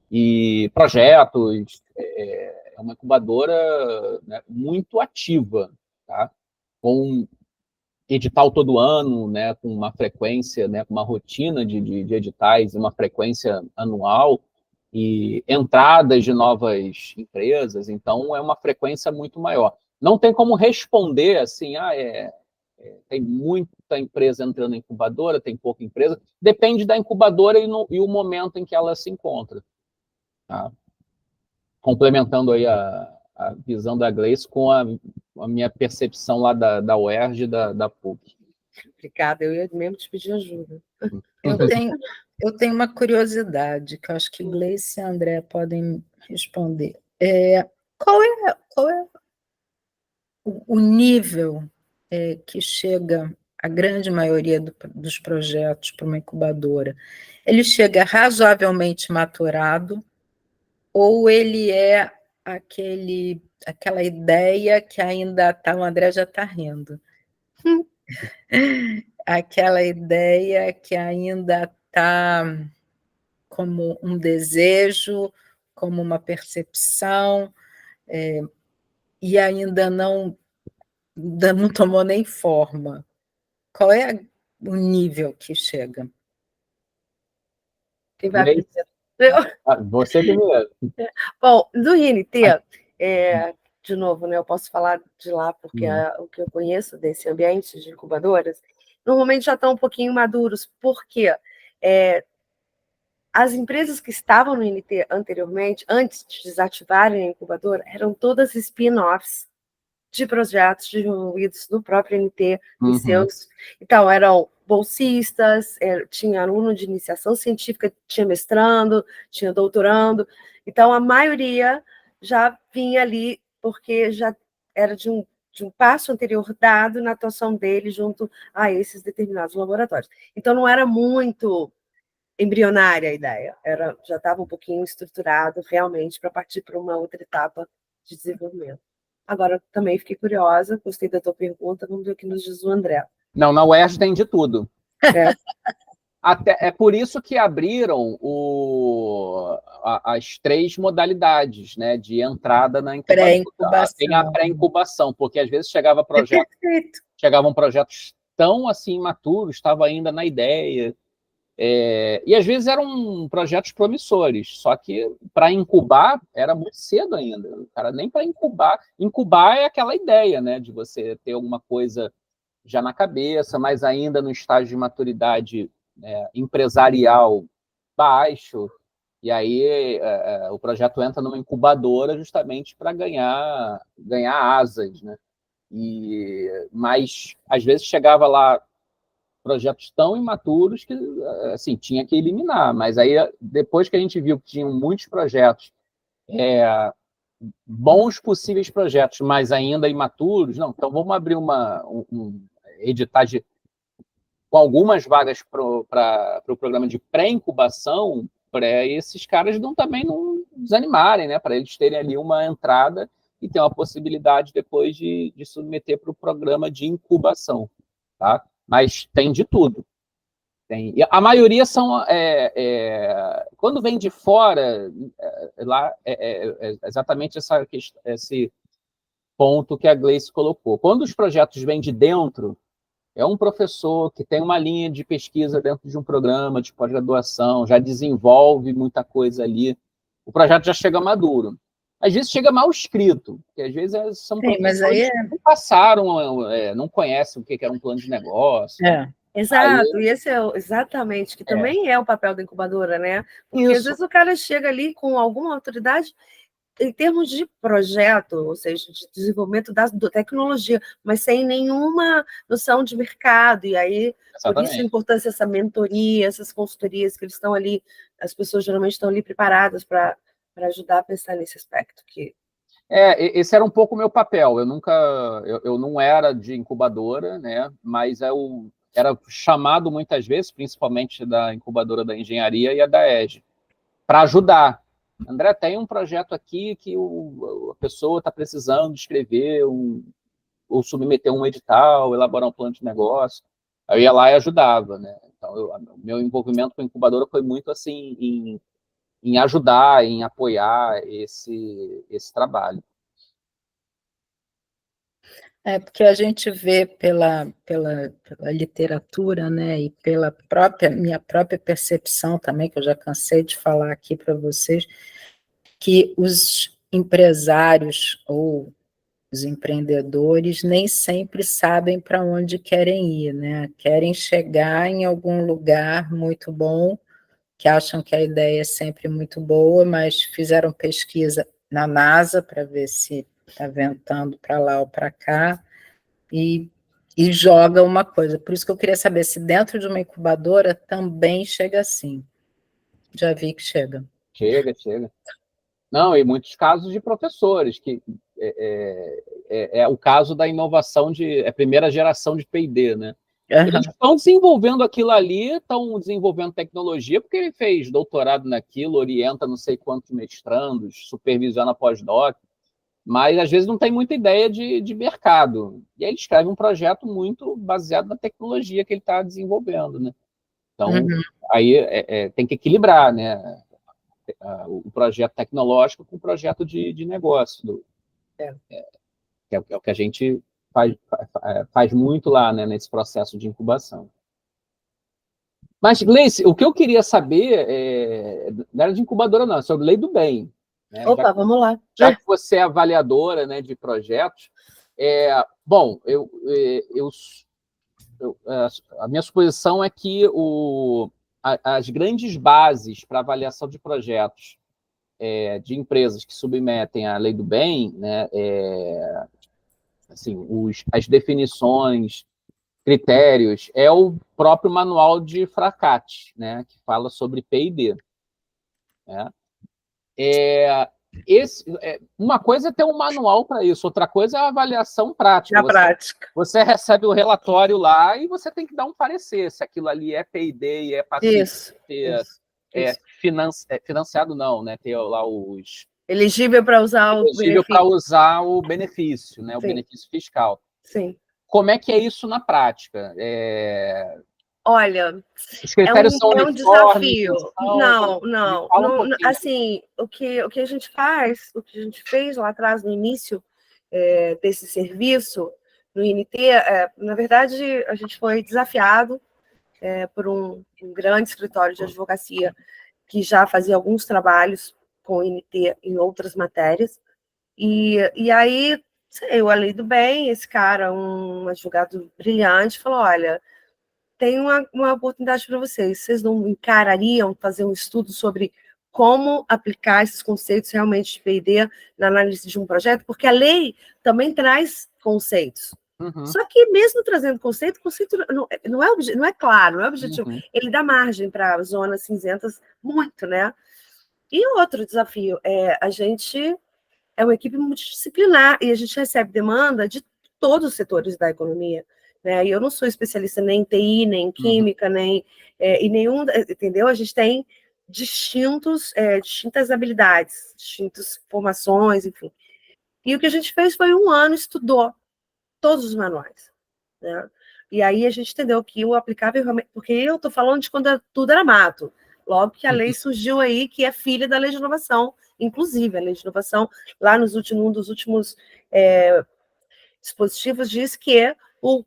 e projetos. É uma incubadora, né, muito ativa, tá? Com edital todo ano, né, com uma frequência, né, com uma rotina de editais, uma frequência anual e entradas de novas empresas, então é uma frequência muito maior. Não tem como responder assim, tem muita empresa entrando em incubadora, tem pouca empresa, depende da incubadora e o momento em que ela se encontra. Tá? Complementando aí a visão da Gleice com a minha percepção lá da UERJ e da PUC. Obrigada, eu ia mesmo te pedir ajuda. Eu tenho uma curiosidade, que eu acho que Gleice e André podem responder. Qual é o nível que chega a grande maioria dos projetos para uma incubadora, ele chega razoavelmente maturado, ou ele é aquela ideia que ainda está, o André já está rindo, aquela ideia que ainda está como um desejo, como uma percepção, e ainda não tomou nem forma. Qual é o nível que chega? Quem vai primeiro? Você primeiro. Bom, do INT, de novo, né, eu posso falar de lá, porque o que eu conheço desse ambiente de incubadoras, normalmente já estão um pouquinho maduros, porque as empresas que estavam no INT anteriormente, antes de desativarem a incubadora, eram todas spin-offs de projetos desenvolvidos no próprio INT, e seus. Então, eram bolsistas, tinha aluno de iniciação científica, tinha mestrando, tinha doutorando. Então, a maioria já vinha ali, porque já era de um passo anterior dado na atuação dele junto a esses determinados laboratórios. Então, não era muito embrionária a ideia, já estava um pouquinho estruturado realmente para partir para uma outra etapa de desenvolvimento. Agora, também fiquei curiosa, gostei da tua pergunta, vamos ver o que nos diz o André. Não, na UERJ tem de tudo. É por isso que abriram as 3 modalidades, né, de entrada na incubadora. Tem a pré-incubação, porque às vezes chegavam projetos tão assim imaturos, estava ainda na ideia, e às vezes eram projetos promissores, só que para incubar era muito cedo ainda, cara, nem para incubar. Incubar é aquela ideia, né, de você ter alguma coisa já na cabeça, mas ainda no estágio de maturidade empresarial baixo, e aí o projeto entra numa incubadora justamente para ganhar asas, né? Mas às vezes chegava lá projetos tão imaturos que assim, tinha que eliminar. Mas aí, depois que a gente viu que tinham muitos projetos, bons possíveis projetos, mas ainda imaturos, não, então vamos abrir editar com algumas vagas para o programa de pré-incubação, para esses caras também não desanimarem, né? Para eles terem ali uma entrada e ter uma possibilidade depois de submeter para o programa de incubação, tá? Mas tem de tudo. E a maioria são... quando vem de fora, lá é exatamente esse ponto que a Gleice colocou. Quando os projetos vêm de dentro, é um professor que tem uma linha de pesquisa dentro de um programa de pós-graduação, já desenvolve muita coisa ali, o projeto já chega maduro. Às vezes chega mal escrito, porque às vezes são professores que não passaram, não conhecem o que era um plano de negócio. Exato, e esse é exatamente, que também é o papel da incubadora, né? Porque às vezes o cara chega ali com alguma autoridade em termos de projeto, ou seja, de desenvolvimento da tecnologia, mas sem nenhuma noção de mercado, e aí, por isso a importância dessa mentoria, essas consultorias que eles estão ali, as pessoas geralmente estão ali preparadas para ajudar a pensar nesse aspecto. Esse era um pouco o meu papel, eu não era de incubadora, né, mas eu era chamado muitas vezes, principalmente da incubadora da engenharia e a da EGE, para ajudar. André, tem um projeto aqui que a pessoa está precisando escrever ou submeter um edital, elaborar um plano de negócio. Eu ia lá e ajudava, né? Então, meu envolvimento com a incubadora foi muito assim em ajudar, em apoiar esse trabalho. Porque a gente vê pela literatura, né, e pela minha própria percepção também, que eu já cansei de falar aqui para vocês, que os empresários ou os empreendedores nem sempre sabem para onde querem ir, né? Querem chegar em algum lugar muito bom, que acham que a ideia é sempre muito boa, mas fizeram pesquisa na NASA para ver se está ventando para lá ou para cá, e joga uma coisa. Por isso que eu queria saber se dentro de uma incubadora também chega assim. Já vi que chega. Chega. Não, e muitos casos de professores, que é o caso da inovação de primeira geração de P&D, né? Eles estão desenvolvendo aquilo ali, estão desenvolvendo tecnologia, porque ele fez doutorado naquilo, orienta não sei quantos mestrandos, supervisiona pós-doc, mas às vezes não tem muita ideia de mercado. E aí ele escreve um projeto muito baseado na tecnologia que ele está desenvolvendo, né? Então, aí tem que equilibrar, né? O projeto tecnológico com o projeto de negócio, que é o que a gente faz muito lá, né, nesse processo de incubação. Mas, Gleice, o que eu queria saber não era de incubadora, não, é sobre lei do bem. Né? Opa, vamos lá. Já que você é avaliadora, né, de projetos, bom, a minha suposição é que as grandes bases para avaliação de projetos de empresas que submetem à lei do bem, né, assim, as definições, critérios, é o próprio manual de Fracati, né, que fala sobre P&D. Né? Uma coisa é ter um manual para isso, outra coisa é a avaliação prática. Você recebe o relatório lá e você tem que dar um parecer, se aquilo ali é P&D e é passível de ser financiado, não, né? Ter lá os... Elegível para usar o benefício. Elegível para usar o benefício, né? O benefício fiscal. Sim. Como é que é isso na prática? Os critérios são um desafio. Não. Assim, o que a gente fez lá atrás, no início desse serviço, no INT, na verdade, a gente foi desafiado por um grande escritório de advocacia que já fazia alguns trabalhos com o INT em outras matérias, e aí saiu a lei do bem, esse cara, um advogado brilhante, falou, olha, tem uma oportunidade para vocês não encarariam fazer um estudo sobre como aplicar esses conceitos realmente de P&D na análise de um projeto? Porque a lei também traz conceitos. Só que mesmo trazendo conceito não é claro, não é objetivo. Ele dá margem para zonas cinzentas muito, né? E outro desafio a gente é uma equipe multidisciplinar e a gente recebe demanda de todos os setores da economia. Né? E eu não sou especialista nem em TI, nem em química, nem em nenhum, entendeu? A gente tem distintas habilidades, distintas formações, enfim. E o que a gente fez foi 1 ano, estudou todos os manuais. Né? E aí a gente entendeu que o aplicável, porque eu estou falando de quando tudo era mato, logo que a lei surgiu aí, que é filha da lei de inovação, inclusive a lei de inovação, lá um dos últimos dispositivos, diz que o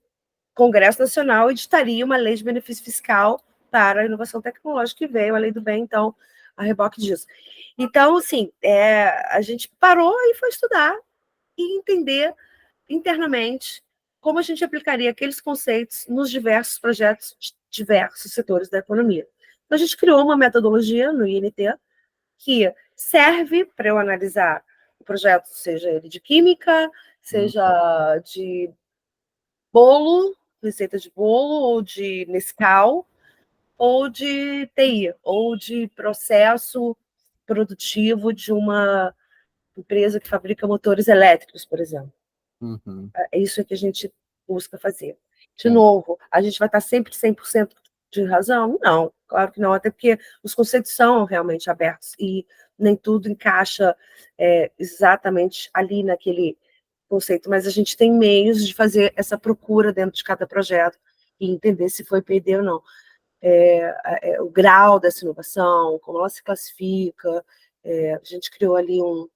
Congresso Nacional editaria uma lei de benefício fiscal para a inovação tecnológica, que veio a lei do bem, então, a reboque disso. Então, assim, a gente parou e foi estudar e entender internamente como a gente aplicaria aqueles conceitos nos diversos projetos de diversos setores da economia. Então, a gente criou uma metodologia no INT que serve para eu analisar o projeto, seja ele de química, seja de bolo, receita de bolo, ou de Nescau, ou de TI, ou de processo produtivo de uma empresa que fabrica motores elétricos, por exemplo. É isso que a gente busca fazer. De novo, a gente vai estar sempre 100% de razão? Não, claro que não, até porque os conceitos são realmente abertos e nem tudo encaixa exatamente ali naquele conceito, mas a gente tem meios de fazer essa procura dentro de cada projeto e entender se foi P&D ou não. O grau dessa inovação, como ela se classifica, a gente criou ali um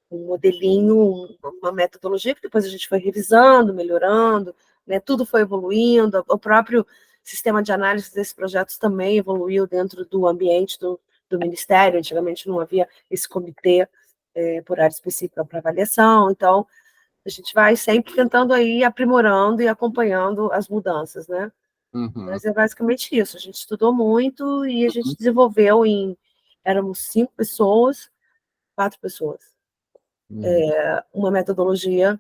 modelinho, uma metodologia que depois a gente foi revisando, melhorando, né? Tudo foi evoluindo, o próprio sistema de análise desses projetos também evoluiu dentro do ambiente do Ministério, antigamente não havia esse comitê por área específica para avaliação, então a gente vai sempre tentando aí aprimorando e acompanhando as mudanças, né? Mas é basicamente isso, a gente estudou muito e a gente desenvolveu éramos 5 pessoas, 4 pessoas, uma metodologia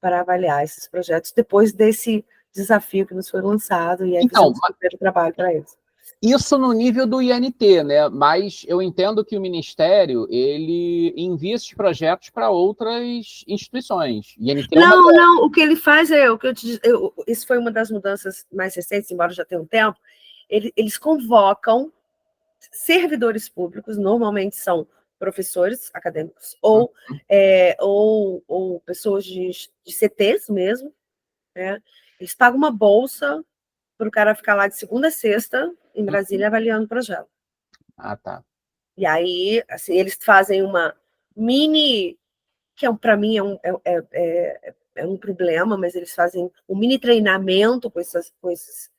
para avaliar esses projetos depois desse desafio que nos foi lançado, e aí fizemos o primeiro trabalho para eles. Isso no nível do INT, né? Mas eu entendo que o Ministério, ele envia esses projetos para outras instituições. INT é uma Não, delas. não, o que ele faz é, o que eu te diz, isso foi uma das mudanças mais recentes, embora já tenha um tempo, eles convocam servidores públicos, normalmente são professores acadêmicos, ou pessoas de CTs mesmo, né? Eles pagam uma bolsa para o cara ficar lá de segunda a sexta, em Brasília, avaliando o projeto. Ah, tá. E aí, assim, eles fazem uma mini, que para mim é um problema, mas eles fazem um mini treinamento com esses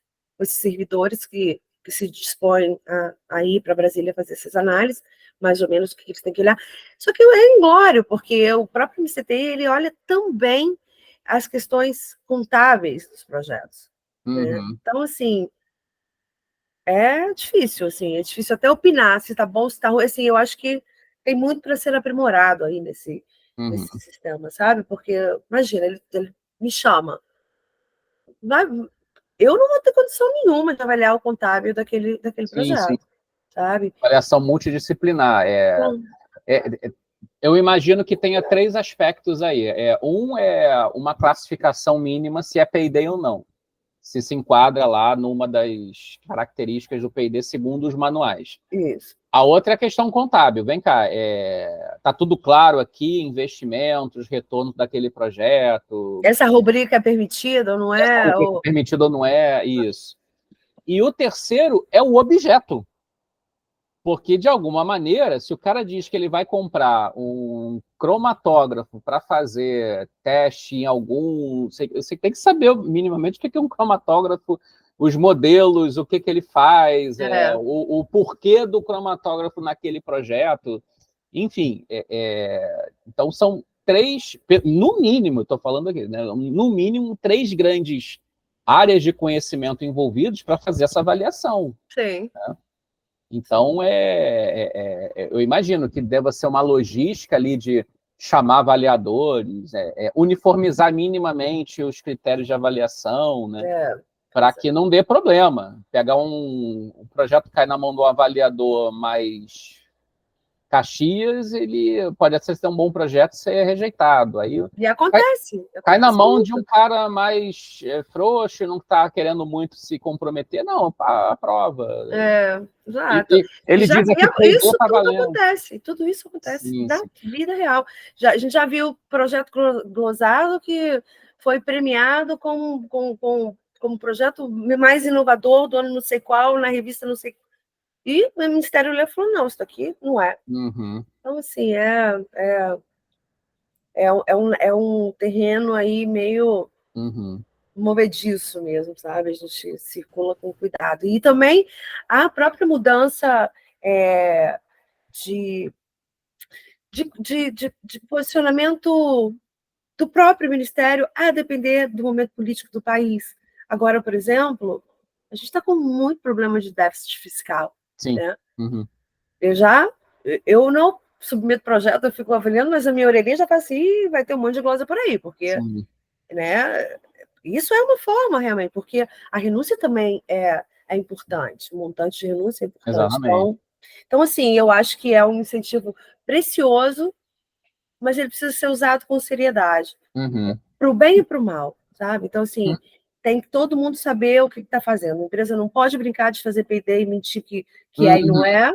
servidores que se dispõem a ir para Brasília fazer essas análises, mais ou menos o que eles têm que olhar. Só que é inglório, porque o próprio MCT, ele olha também as questões contábeis dos projetos. Né? Então, assim, é difícil até opinar se está bom, se está ruim. Assim, eu acho que tem muito para ser aprimorado aí nesse sistema, sabe? Porque, imagina, ele me chama. Eu não vou ter condição nenhuma de avaliar o contábil daquele projeto, sim. sabe? Avaliação multidisciplinar. Eu imagino que tenha 3 aspectos aí. Um é uma classificação mínima, se é P&D ou não. Se enquadra lá numa das características do P&D segundo os manuais. Isso. A outra é a questão contábil. Vem cá, tá tudo claro aqui, investimentos, retorno daquele projeto. Essa rubrica é permitida ou não é? Essa rubrica é permitida ou não é, isso. E o terceiro é o objeto. Porque, de alguma maneira, se o cara diz que ele vai comprar um cromatógrafo para fazer teste em algum... Você tem que saber minimamente o que é um cromatógrafo, os modelos, o que ele faz, o porquê do cromatógrafo naquele projeto. Enfim, então são 3, no mínimo, estou falando aqui, né, no mínimo 3 grandes áreas de conhecimento envolvidas para fazer essa avaliação. Sim. Né? Então, eu imagino que deva ser uma logística ali de chamar avaliadores, uniformizar minimamente os critérios de avaliação, né? Para que não dê problema. Pegar um projeto cai na mão do avaliador mais Caxias, ele pode até ser um bom projeto e ser rejeitado. Aí e acontece. Cai na mão de um cara mais frouxo, não está querendo muito se comprometer, não, aprova. Exato. Ele diz que isso tudo isso acontece na vida real. A gente já viu projeto glosado que foi premiado como projeto mais inovador do ano não sei qual, na revista não sei. E o Ministério falou, não, isso daqui não é. Então, assim, é um terreno aí meio movediço mesmo, sabe? A gente circula com cuidado. E também a própria mudança de posicionamento do próprio Ministério, a depender do momento político do país. Agora, por exemplo, a gente está com muito problema de déficit fiscal. Sim. Né? Eu não submeto projeto, eu fico avaliando, mas a minha orelhinha já está assim, vai ter um monte de glosa por aí, porque, né, isso é uma forma, realmente, porque a renúncia também é importante, o montante de renúncia é importante. Exatamente. Então, assim, eu acho que é um incentivo precioso, mas ele precisa ser usado com seriedade, para o bem e para o mal, sabe? Então, assim, tem que todo mundo saber o que está fazendo. A empresa não pode brincar de fazer P&D e mentir que é e não é.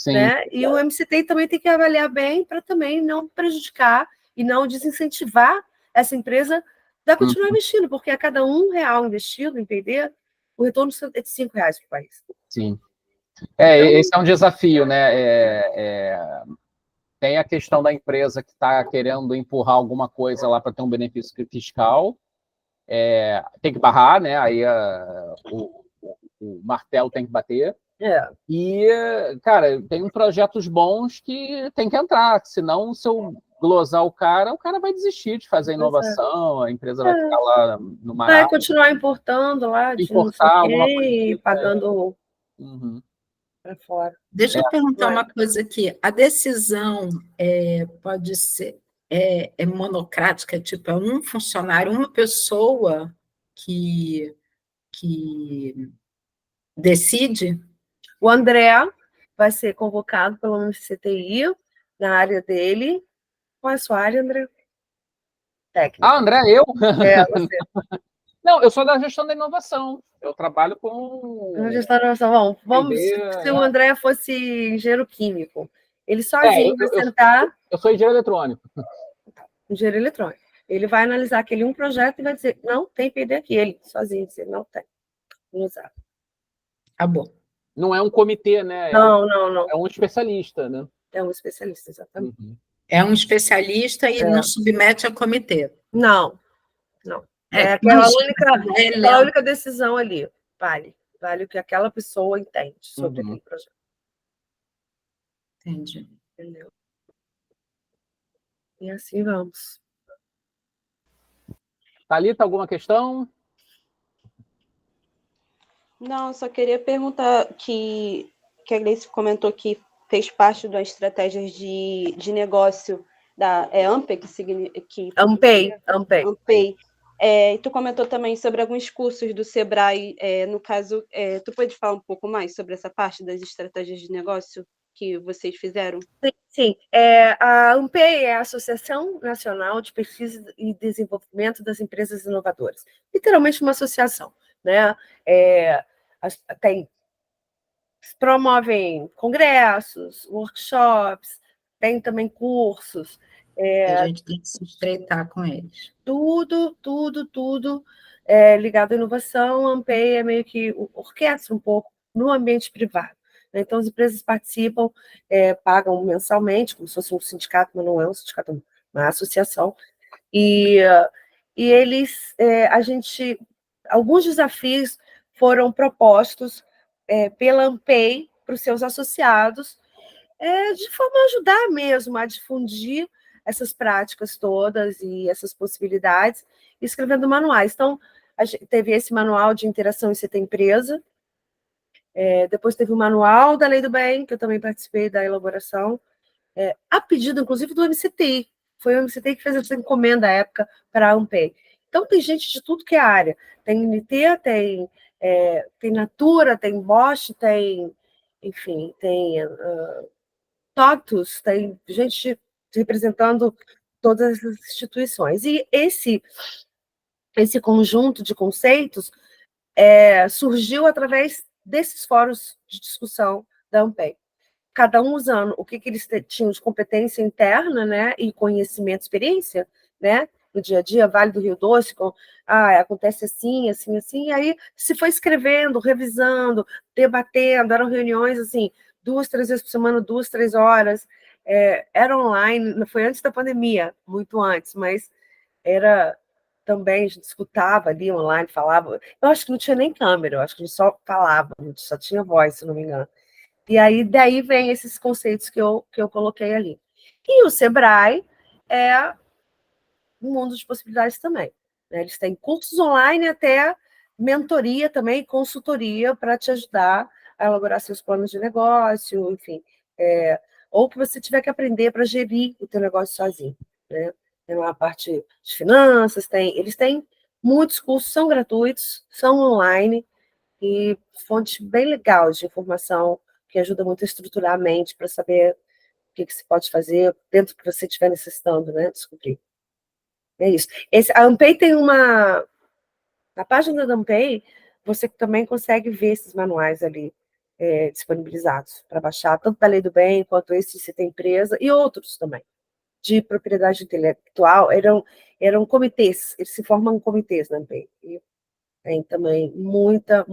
Né? E o MCT também tem que avaliar bem para também não prejudicar e não desincentivar essa empresa a continuar investindo, porque a cada R$1 investido em P&D, o retorno é de R$5 para o país. Sim. Esse é um desafio, né? Tem a questão da empresa que está querendo empurrar alguma coisa lá para ter um benefício fiscal, tem que barrar, né? Aí o martelo tem que bater. E, cara, tem projetos bons que tem que entrar, senão, se eu glosar o cara vai desistir de fazer inovação, a empresa vai ficar lá no mar. Vai continuar importando lá, importar alguma coisa, pagando para fora. Deixa eu perguntar uma coisa aqui. A decisão pode ser monocrática, tipo, é um funcionário, uma pessoa que decide? O André vai ser convocado pelo CTI na área dele. Qual é a sua área, André? Técnica. Ah, André, eu? Você. Não, eu sou da gestão da inovação. Eu trabalho com... Na gestão da inovação. Vamos, entender, se o André fosse engenheiro químico, ele É, sozinho vai sentar... eu sou engenheiro eletrônico. Engenheiro eletrônico. Ele vai analisar aquele projeto e vai dizer, não, tem PD aqui. Ele sozinho dizer, não tem. Não usar. Acabou. Não é um comitê, né? Não. É um especialista, né? É um especialista, exatamente. É um especialista e não submete a comitê. Não. É aquela imagina, única decisão ali. Vale o que aquela pessoa entende sobre aquele projeto. Entendi. Entendeu? E assim vamos. Thalita, alguma questão? Não, só queria perguntar que a Gleice comentou que fez parte das estratégias de negócio da AMPE, Ampei. Tu comentou também sobre alguns cursos do Sebrae, no caso, tu pode falar um pouco mais sobre essa parte das estratégias de negócio que vocês fizeram? Sim. A AMPEI é a Associação Nacional de Pesquisa e Desenvolvimento das Empresas Inovadoras. Literalmente uma associação, né? Promovem congressos, workshops, tem também cursos. A gente tem que se estreitar com eles. Tudo ligado à inovação. A AMPEI é meio que orquestra um pouco no ambiente privado. Então, as empresas participam, pagam mensalmente, como se fosse um sindicato, mas não é um sindicato, é uma associação. E eles, alguns desafios foram propostos pela AMPEI para os seus associados, de forma a ajudar mesmo a difundir essas práticas todas e essas possibilidades, escrevendo manuais. Então, a gente teve esse manual de interação em CT Empresa, depois teve o manual da Lei do Bem, que eu também participei da elaboração, a pedido, inclusive, do MCTI. Foi o MCTI que fez essa encomenda à época para a AMPEI. Então, tem gente de tudo que é área. Tem NT, tem Natura, tem Bosch, enfim, tem TOTUS, tem gente representando todas as instituições. E esse conjunto de conceitos surgiu através desses fóruns de discussão da AMPEI. Cada um usando o que eles tinham de competência interna, né, e conhecimento, experiência, né, no dia a dia, Vale do Rio Doce, acontece assim, e aí se foi escrevendo, revisando, debatendo, eram reuniões, assim, 2, 3 vezes por semana, 2, 3 horas, era online, foi antes da pandemia, muito antes, mas era também, a gente escutava ali online, falava, eu acho que não tinha nem câmera, eu acho que a gente só falava, a gente só tinha voz, se não me engano. E aí, daí vem esses conceitos que eu coloquei ali. E o Sebrae é um mundo de possibilidades também, né? Eles têm cursos online até mentoria também, consultoria para te ajudar a elaborar seus planos de negócio, enfim. Ou que você tiver que aprender para gerir o teu negócio sozinho, né? Tem uma parte de finanças, eles têm muitos cursos, são gratuitos, são online, e fonte bem legal de informação que ajuda muito a estruturar a mente para saber o que se pode fazer dentro do que você estiver necessitando, né? Descobrir. É isso. A AMPEI tem na página da AMPEI, você também consegue ver esses manuais ali disponibilizados para baixar, tanto da Lei do Bem, quanto esse de CT Empresa, e outros também, de propriedade intelectual, eram comitês, eles se formam em comitês na AMPEI. E tem também muita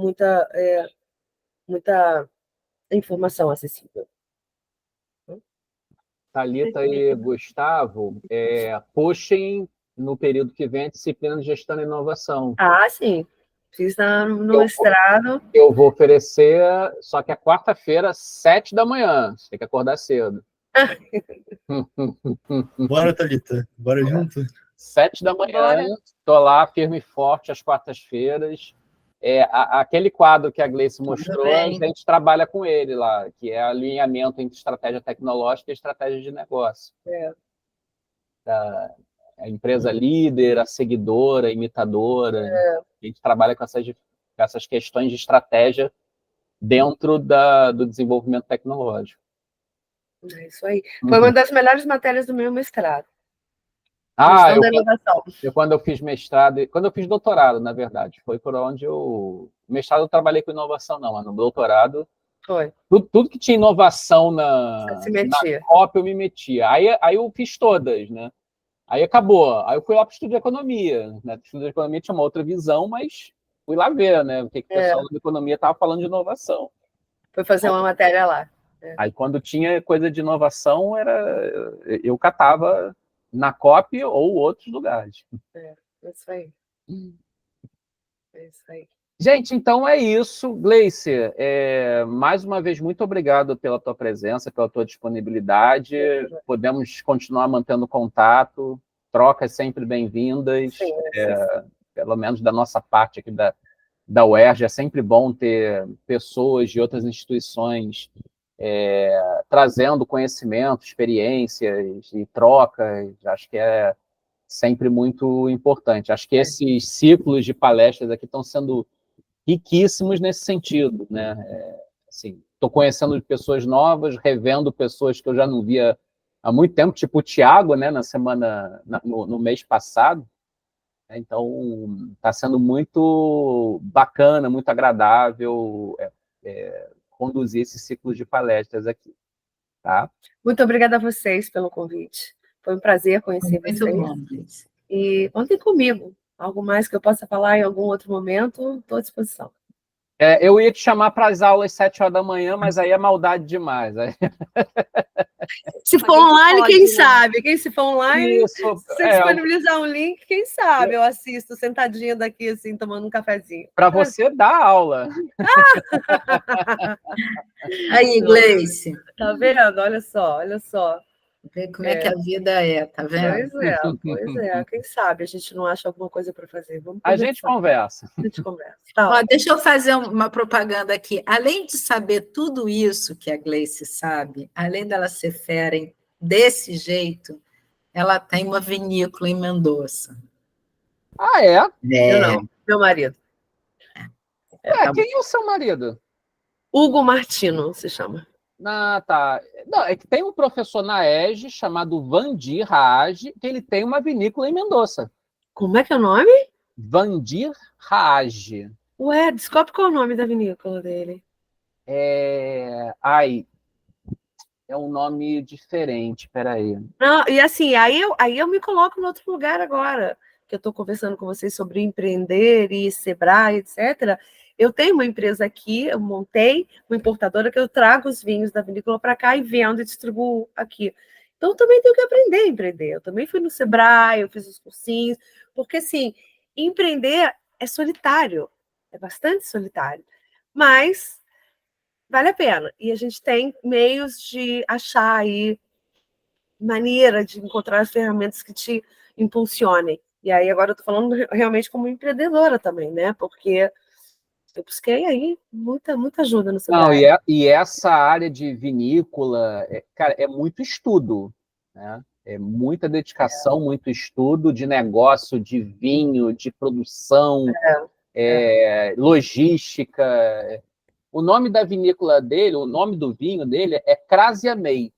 informação acessível. Thalita e Gustavo, puxem no período que vem a disciplina de gestão e inovação. Sim. Fiz no mestrado. Eu vou oferecer, só que é quarta-feira, 7 da manhã. Você tem que acordar cedo. Bora, Thalita. Bora junto? 7 da manhã, estou lá firme e forte às quartas-feiras. Aquele quadro que a Gleice mostrou, a gente trabalha com ele lá, que é alinhamento entre estratégia tecnológica e estratégia de negócio. A empresa líder, a seguidora, a imitadora. A gente trabalha com essas questões de estratégia dentro do desenvolvimento tecnológico. É isso aí. Foi uma das melhores matérias do meu mestrado. Ah, Gestão da inovação. quando eu fiz mestrado, quando eu fiz doutorado, na verdade, foi por onde mestrado eu trabalhei com inovação, não, mas no doutorado, Foi. tudo que tinha inovação Você se na metia. COP eu me metia. Aí eu fiz todas, né? Aí acabou. Aí eu fui lá para o estudo de economia, né? O estudo de economia tinha uma outra visão, mas fui lá ver, né? O que o pessoal da economia estava falando de inovação. Foi fazer uma matéria lá. Aí quando tinha coisa de inovação, eu catava na COP ou outros lugares. É isso aí. É isso aí. Gente, então é isso. Gleice, mais uma vez, muito obrigado pela tua presença, pela tua disponibilidade. Podemos continuar mantendo contato, trocas sempre bem-vindas. Sim. Pelo menos da nossa parte aqui da UERJ, é sempre bom ter pessoas de outras instituições trazendo conhecimento, experiências e trocas. Acho que é sempre muito importante. Acho que esses ciclos de palestras aqui estão sendo riquíssimos nesse sentido, né? Assim, estou conhecendo pessoas novas, revendo pessoas que eu já não via há muito tempo, tipo o Thiago, né? No mês passado. Então, está sendo muito bacana, muito agradável conduzir esse ciclo de palestras aqui, tá? Muito obrigada a vocês pelo convite. Foi um prazer conhecer Muito vocês. bom, Gleice. E contem comigo. Algo mais que eu possa falar em algum outro momento, estou à disposição. Eu ia te chamar para as aulas às 7 horas da manhã, mas aí é maldade demais. Se for online, quem sabe? Quem se for online, Isso, se você disponibilizar um link, quem sabe eu assisto sentadinha daqui, assim, tomando um cafezinho. Para você dar aula. Aí, Gleice. Tá vendo? Olha só, olha só. Vê como é que a vida é, tá vendo? Pois é. Quem sabe a gente não acha alguma coisa para fazer. Vamos A gente conversa. A gente conversa. Tá. Ó, deixa eu fazer uma propaganda aqui. Além de saber tudo isso que a Gleice sabe, além dela ser fera desse jeito, ela tem uma vinícola em Mendoza. Ah, é? Eu não, meu marido. Tá, quem é o seu marido? Hugo Martino se chama. Ah, tá. Não, é que tem um professor na ESG chamado Vandir Raage, que ele tem uma vinícola em Mendoza. Como é que é o nome? Vandir Raage. Ué, descobre qual é o nome da vinícola dele. Ai, é um nome diferente, peraí. Não, e assim, aí eu me coloco em outro lugar agora, que eu estou conversando com vocês sobre empreender e Sebrae, etc. Eu tenho uma empresa aqui, eu montei uma importadora que eu trago os vinhos da vinícola para cá e vendo e distribuo aqui. Então, eu também tenho que aprender a empreender. Eu também fui no Sebrae, eu fiz os cursinhos, porque, assim, empreender é solitário, é bastante solitário, mas vale a pena. E a gente tem meios de achar aí maneira de encontrar as ferramentas que te impulsionem. E aí, agora eu estou falando realmente como empreendedora também, né? Porque eu busquei aí muita ajuda no Sebrae. Não, e essa área de vinícola, cara, é muito estudo, né? É muita dedicação, muito estudo de negócio, de vinho, de produção, logística. O nome da vinícola dele, o nome do vinho dele é Crasia May.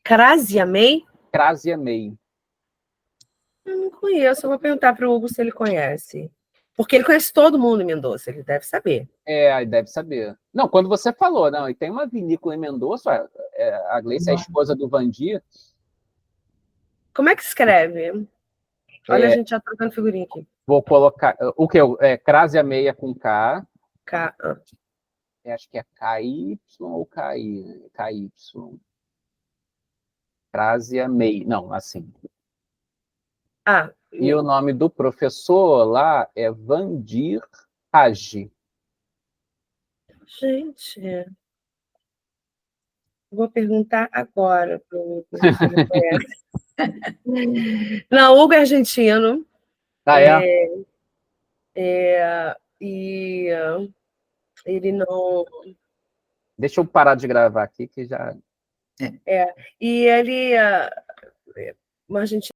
Crasia May? Crasia May. Eu não conheço, eu vou perguntar para o Hugo se ele conhece. Porque ele conhece todo mundo em Mendoza, ele deve saber. Aí deve saber. Não, quando você falou, não, e tem uma vinícola em Mendoza, a Gleice é a esposa do Vandir. Como é que escreve? Olha, a gente já trocando figurinha aqui. Vou colocar. O que? Crasia Meia com K. Acho que é KY ou KI? KY. Crasia May. Não, assim. E o nome do professor lá é Vandir Raage. Gente, vou perguntar agora para o Hugo se ele conhece. Não, o Hugo é argentino. E ele não... Deixa eu parar de gravar aqui, que já... E ele... Uma argentina